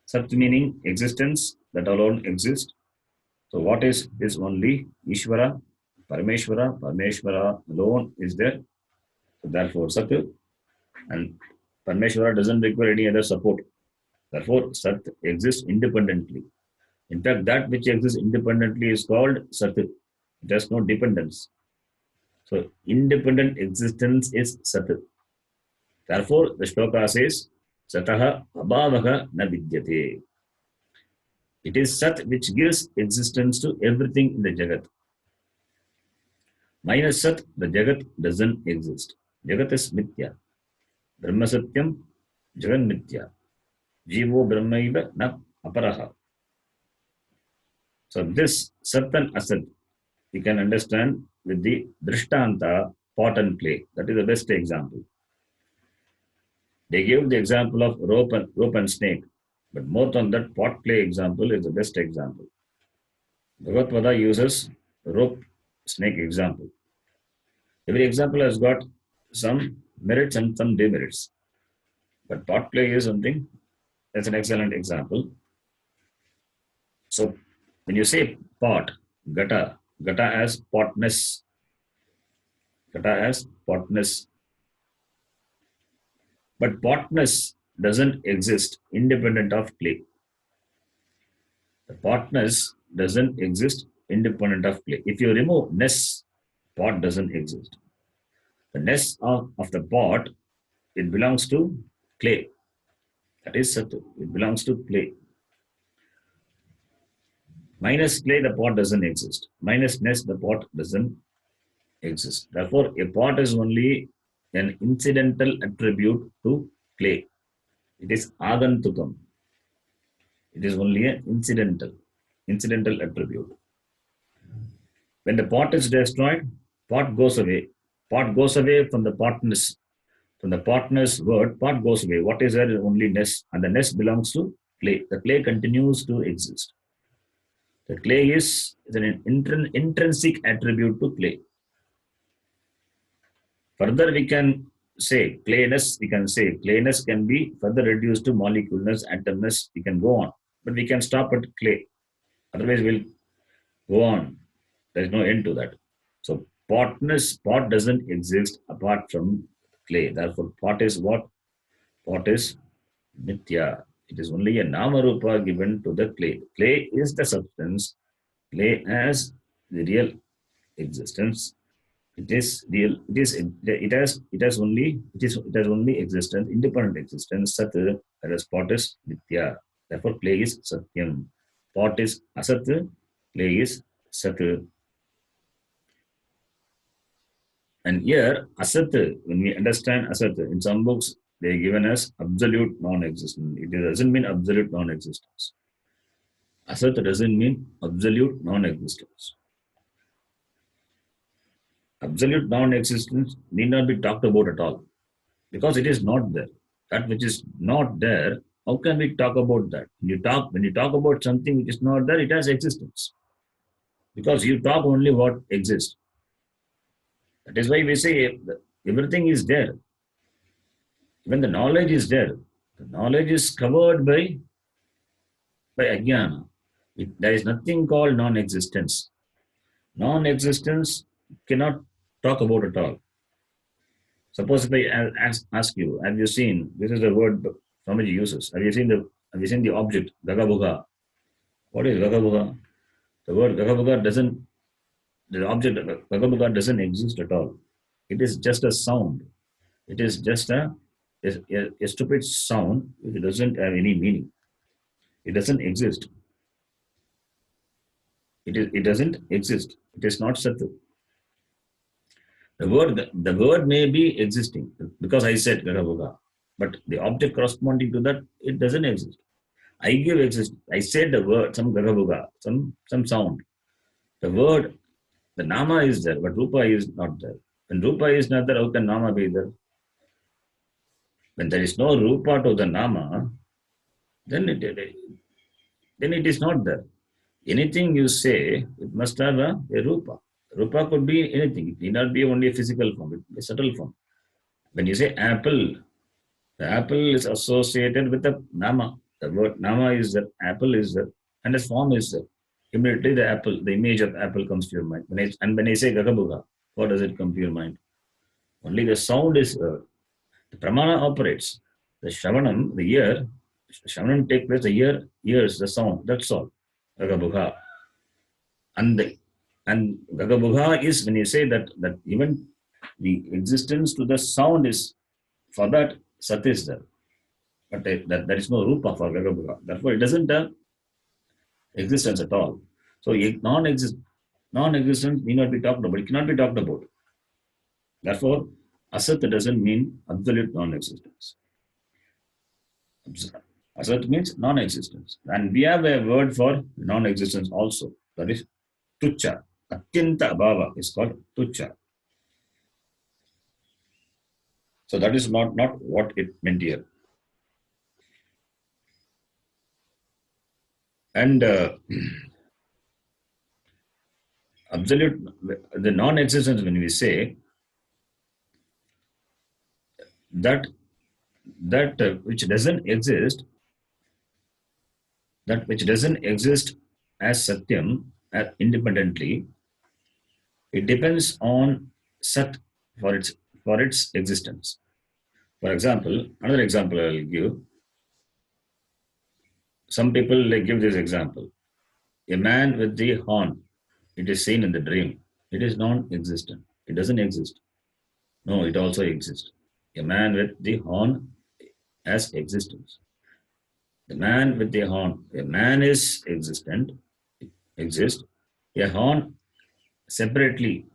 Sat meaning existence, that alone exists. So what is only Ishvara, Parameshvara. Parameshvara alone is there. So therefore Sat, and Parameshvara doesn't require any other support. Therefore Sat exists independently. In fact, that which exists independently is called Sat. It has no dependence. So independent existence is Sat. Therefore, the Shloka says, Sataha Abhavaha na vidyate. It is Sat which gives existence to everything in the Jagat. Minus Sat, the Jagat doesn't exist. Jagat is Mithya. Brahma Satyam, Jagan Mithya. Jivo Brahmaiva na Aparaha. So this Sat and Asat, you can understand with the Drishtanta, pot and clay. That is the best example. They gave the example of rope and snake, but more than that, pot clay example is the best example. Bhagavad uses rope snake example. Every example has got some merits and some demerits. But pot clay is something that's an excellent example. So when you say pot, gata as potness. Gata as potness. But potness doesn't exist independent of clay. The potness doesn't exist independent of clay. If you remove ness, pot doesn't exist. The ness of the pot, it belongs to clay. That is Satu. It belongs to clay. Minus clay, the pot doesn't exist. Minus ness, the pot doesn't exist. Therefore, a pot is only an incidental attribute to clay. It is agantukam. It is only an incidental attribute. When the pot is destroyed, pot goes away. Pot goes away from the potness. From the potness word, pot goes away. What is there is only ness, and the ness belongs to clay. The clay continues to exist. The clay is an intrinsic attribute to clay. Further, we can say clayness, we can say clayness can be further reduced to moleculeness, atomness, we can go on. But we can stop at clay. Otherwise, we'll go on. There is no end to that. So pot doesn't exist apart from clay. Therefore, pot is what? Pot is Nitya. It is only a Nama Rupa given to the clay. Clay is the substance. Clay has the real existence. It is real. It has only existence, independent existence. Sat, whereas pot is Nitya. Therefore, clay is Satyam. Pot is Asat. Clay is Sat. And here, Asat, when we understand Asat, in some books, they are given as absolute non-existence. It doesn't mean absolute non-existence. Asat doesn't mean absolute non-existence. Absolute non-existence need not be talked about at all because it is not there. That which is not there, how can we talk about that? When you talk about something which is not there, it has existence because you talk only what exists. That is why we say everything is there. Even the knowledge is there. The knowledge is covered by ajnana. There is nothing called non-existence. Non-existence cannot talk about at all. Suppose if I ask you, have you seen? This is the word Swamiji uses. Have you seen the object Gagabhuga? What is Gagabhuga? The word Gagabhuga doesn't. The object Gagabhuga doesn't exist at all. It is just a sound. It is just a stupid sound. It doesn't have any meaning. It doesn't exist. It doesn't exist. It is not Satu. The word may be existing because I said Gagabhuga, but the object corresponding to that, it doesn't exist. I give exist. I said the word, some Gagabhuga, some sound. The word, the Nama is there, but Rupa is not there. When Rupa is not there, how can Nama be there? When there is no Rupa to the Nama, then it is not there. Anything you say, it must have a Rupa. Rupa could be anything. It need not be only a physical form, it could be a subtle form. When you say apple, the apple is associated with the Nama. The word Nama is there, apple is there, and the form is there. Immediately the image of apple comes to your mind. When I say Gagabhuga, what does it come to your mind? Only the sound is the pramana operates. The Shravanam, the ear, Shravanam takes place, the ear hears the sound. That's all. Gagabhuga. And Gagabhuga is when you say that even the existence to the sound is, for that Sat is there. But that there is no Rupa for Gagabhuga. Therefore, it doesn't have existence at all. So non-existence need not be talked about. It cannot be talked about. Therefore, Asat doesn't mean absolute non-existence. Asat means non-existence. And we have a word for non-existence also. That is Tucha. Atyanta Abhava is called Tucha. So that is not what it meant here. And absolute, the non-existence, when we say that which doesn't exist, as Satyam, independently, it depends on Sat for its existence. For example, another example I will give. Some people give this example. A man with the horn, it is seen in the dream. It is non-existent. It doesn't exist. No, it also exists. A man with the horn has existence. The man with the horn, a man is exists. A horn separately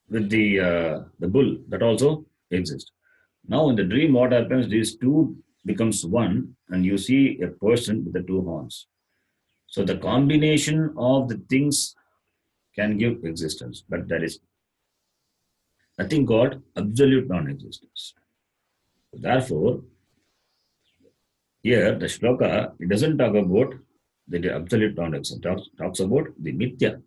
with the bull, that also exists. Now in the dream, what happens? These two becomes one, and you see a person with the two horns. So the combination of the things can give existence, but there is nothing called absolute non-existence. Therefore, here the shloka, it doesn't talk about the absolute non-existence. It talks about the mithya.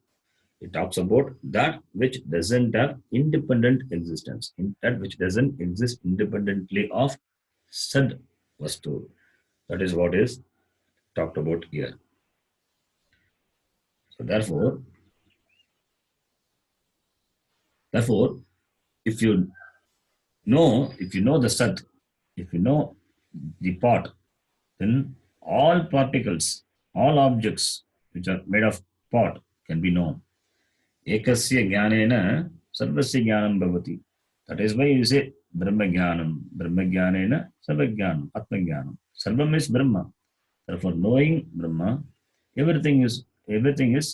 It talks about that which doesn't have independent existence, that which doesn't exist independently of Sad Vastu. That is what is talked about here. So therefore, if you know the Sat, if you know the pot, then all particles, all objects which are made of pot can be known. Ekasya jnanena sarvasya jnanam bhavati. That is why you say Brahma jnanam. Brahma jnanena sarva jnanam, atma jnanam. Sarvam is Brahma. Therefore, knowing Brahma, everything is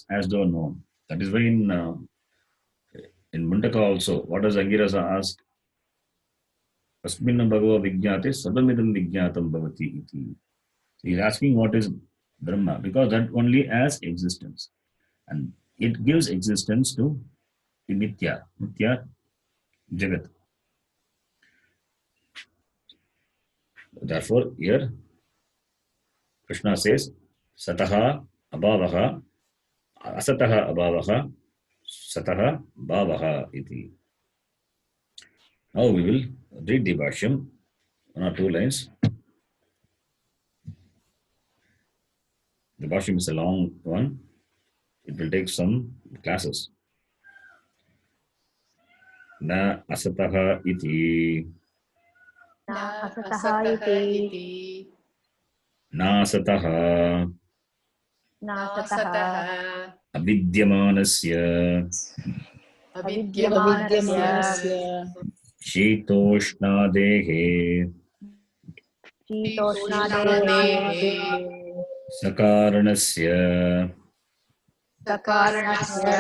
as though known. That is why in Mundaka also, what does Angirasa ask? Asminna bhagava vijnate sarvamidam vijnatam bhavati iti. He is asking what is Brahma, because that only has existence. And it gives existence to the Nitya Jagat. Therefore, here Krishna says, Sataha abhavaha, asataha abhavaha, sataha bhavaha iti. Now we will read the Bhashyam, 1 or 2 lines. The Bhashyam is a long one. It will take some classes. Na asataha iti. Na asataha iti. Na asataha. Na asataha. Avidyamanasya. Avidyamanasya. Shitoshnadehe. Shitoshnadehe. Sakaranasya. Sakaranasya.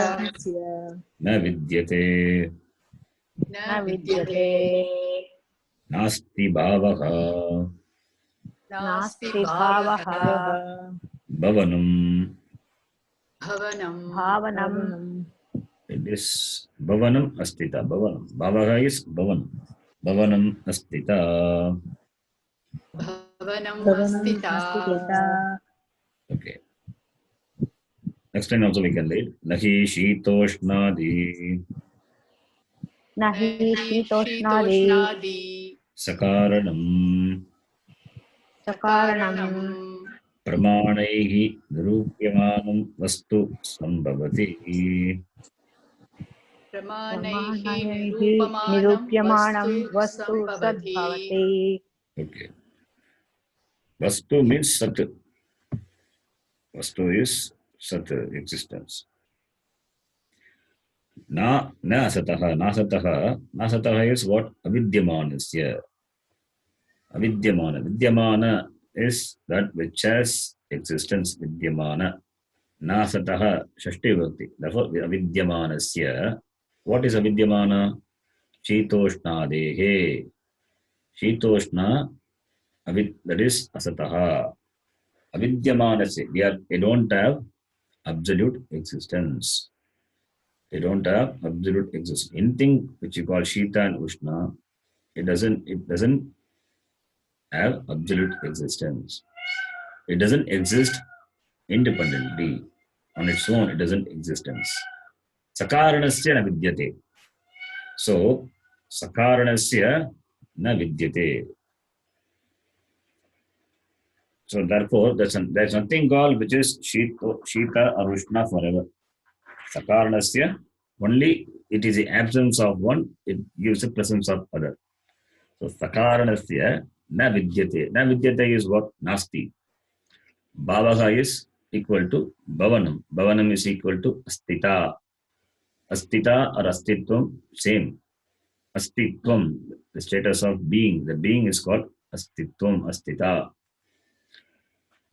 Na vidyate. Na vidyate. Nasti bhavaha. Nasti bhavaha. Bhavanam. Bhavanam. It is Bhavanam Astita. Bhavanam. Bhavaha is Bhavanam. Bhavanam Astita. Bhavanam astita. Okay. Next line also we can read. Nahi Shitoshnadi. Nahi shitoshnadi. Sakaranam. Sakaranam. Pramanaihi nirupyamanam vastu sambhavati. Pramanaihi nirupyamanam vastu sadbhavati. Okay. Vastu means Sat. Vastu is Sat, existence. Na asataha. Nasataha is what? Avidyamanasya. Avidyamana. Vidyamana is that which has existence. Vidyamana. Nasataha Shashti Vibhakti. Therefore, Avidyamanasya. What is Avidyamana? Shitoshnadehe. Shitoshna. That is Asataha. Avidyamanasya. They don't have absolute existence. They don't have absolute existence. Anything which you call Shita and Ushna, it doesn't have absolute existence. It doesn't exist independently. On its own, it doesn't existence. Sakaranasya na vidyate. So, Sakaranasya na vidyate. So, therefore, there's nothing called which is Shita or Ushna forever. Sakaranasya, only it is the absence of one, it gives the presence of other. So, Sakaranasya na vidyate. Na vidyate is what? Nasti. Bhavaha is equal to Bhavanam. Bhavanam is equal to Astita. Astita or Astitvam, same. Astitvam, the status of being. The being is called Astitvam, Astita.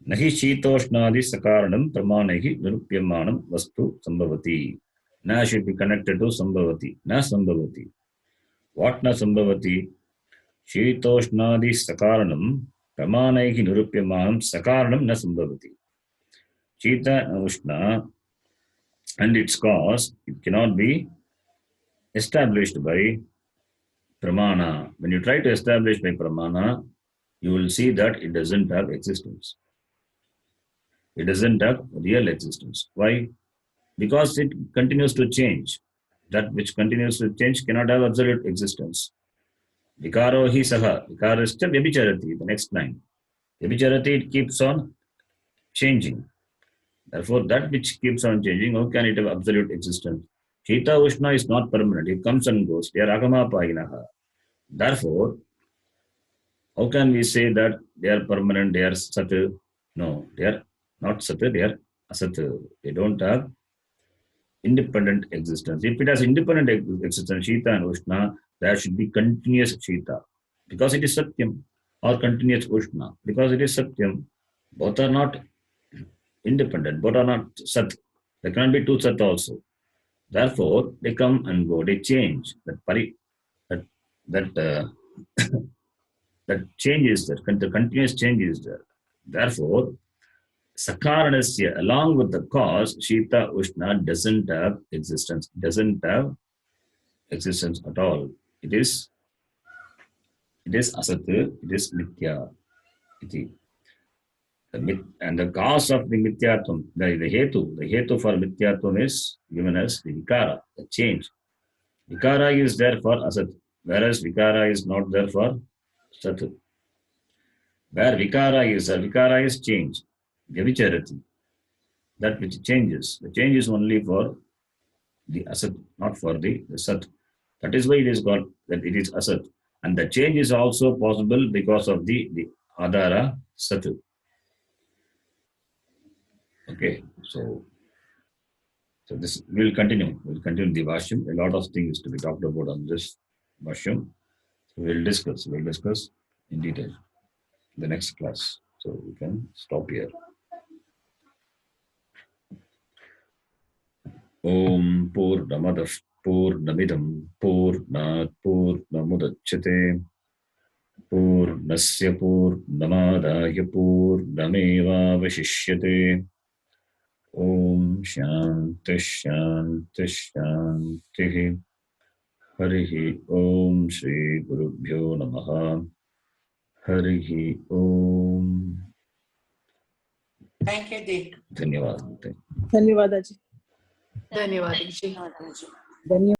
Nahi Shitoshnadi Sakaranam Pramanahi Nirupyamanam Vastu Sambhavati. Na should be connected to Sambhavati. Na Sambhavati. What na Sambhavati? Shitoshnadi Sakaranam Pramanahi Nirupyamanam Sakaranam na Sambhavati. Shita and Ushna and its cause, it cannot be established by Pramana. When you try to establish by Pramana, you will see that it doesn't have existence. It doesn't have real existence. Why? because it continues to change. That which continues to change cannot have absolute existence. Vikaro hi saha. Vikarascha vyabhicharati. The next line. Vyabhicharati, it keeps on changing. Therefore, that which keeps on changing, how can it have absolute existence? Shita Ushna is not permanent. It comes and goes. They are agama payinaha. Therefore, how can we say that they are permanent, they are sat? No, they are not sat, they are asat. They don't have independent existence. If it has independent existence, Shita and Ushna, there should be continuous Shita because it is Satyam, or continuous Ushna because it is Satyam. Both are not independent, both are not Sat. There cannot be two Sat also. Therefore, they come and go, they change. That that that change is there, the continuous change is there. Therefore, Sakaranasya, along with the cause, Shita Ushna doesn't have existence at all. It is Asat, it is Mithya. Iti. And the cause of the Mithyatvam, the Hetu for Mithyatvam is given as the Vikara, the change. Vikara is there for Asat, whereas Vikara is not there for Sat. Where Vikara is change, Vyavicharati, that which changes. The change is only for the Asat, not for the Sat. That is why it is called that it is Asat. And the change is also possible because of the Adara Sat. Okay, so this will continue. We'll continue the Bhashyam. A lot of things to be talked about on this Bhashyam. So we'll discuss in detail in the next class. So we can stop here. Om Purnamadah Purnamidam Purnat Purnamudachyate Purnasya Purnamadaya Purnamevavashishyate Om Shanti Shanti Shanti Harihi Om Shri Gurubhyo Namaha Harihi Om. Thank you, Deep. धन्यवाद. ಧನ್ಯವಾದ G. ಧನ್ಯವಾದ G. ಧನ್ಯವಾದ.